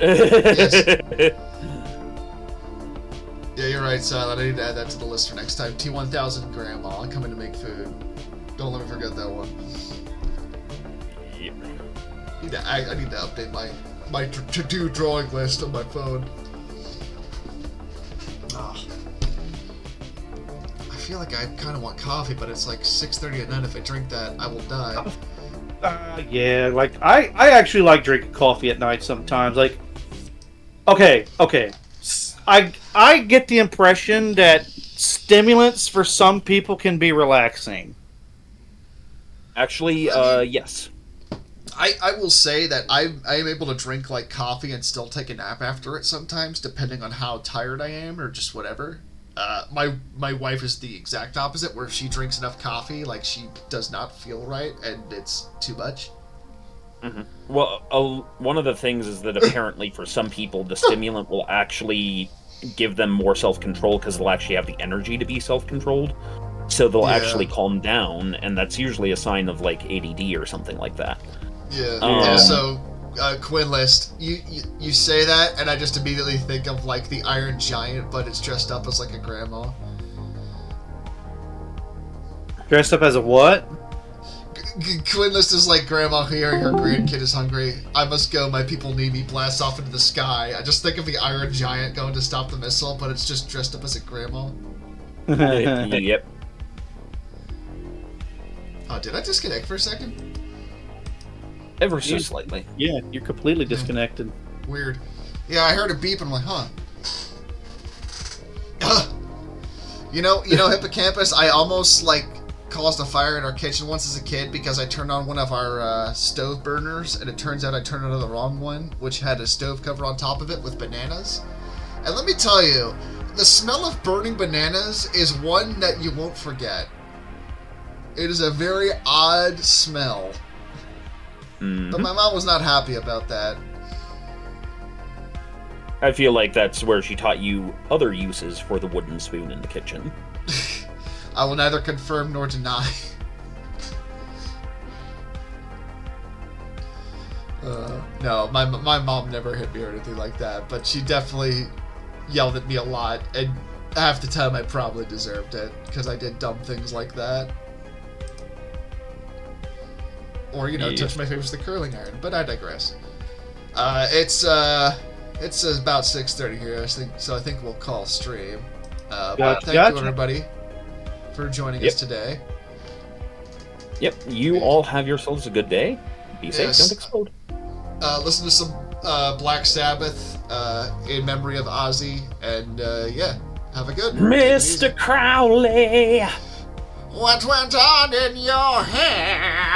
Yes. Yeah, you're right, Silent. I need to add that to the list for next time. T-1000 Grandma coming to make food. Don't let me forget that one. Yep. I need to update my to-do drawing list on my phone. Ah. I feel like I kind of want coffee, but it's like 6:30 at night. If I drink that, I will die. Yeah, like I actually like drinking coffee at night sometimes. Like, okay. I get the impression that stimulants for some people can be relaxing. Actually, yes. I will say that I am able to drink like coffee and still take a nap after it sometimes, depending on how tired I am or just whatever. My wife is the exact opposite, where if she drinks enough coffee, like she does not feel right and it's too much. Mm-hmm. Well, one of the things is that apparently for some people, the stimulant will actually give them more self-control because they'll actually have the energy to be self-controlled. So they'll actually calm down, and that's usually a sign of like ADD or something like that. Yeah. So, Quinn List, you say that, and I just immediately think of like the Iron Giant, but it's dressed up as like a grandma. Dressed up as a what? Quinn List is like grandma hearing her grandkid is hungry. I must go, my people need me, blast off into the sky. I just think of the Iron Giant going to stop the missile, but it's just dressed up as a grandma. Yep. Oh, did I disconnect for a second? Ever so slightly. Yeah, you're completely disconnected. Weird. Yeah, I heard a beep and I'm like, huh. You know, Hippocampus, I almost like caused a fire in our kitchen once as a kid because I turned on one of our stove burners, and it turns out I turned on the wrong one, which had a stove cover on top of it with bananas. And let me tell you, the smell of burning bananas is one that you won't forget. It is a very odd smell. Mm-hmm. But my mom was not happy about that. I feel like that's where she taught you other uses for the wooden spoon in the kitchen. I will neither confirm nor deny. No, my mom never hit me or anything like that, but she definitely yelled at me a lot, and half the time I probably deserved it, because I did dumb things like that. Or, touch my face with the curling iron, but I digress. It's about 6:30 here, so I think we'll call stream. But thank you, everybody, for joining us today. Yep, you all have yourselves a good day. Be safe, Yes. don't explode. Listen to some Black Sabbath in memory of Ozzy, and have a good one. Mr. Crowley! What went on in your hair?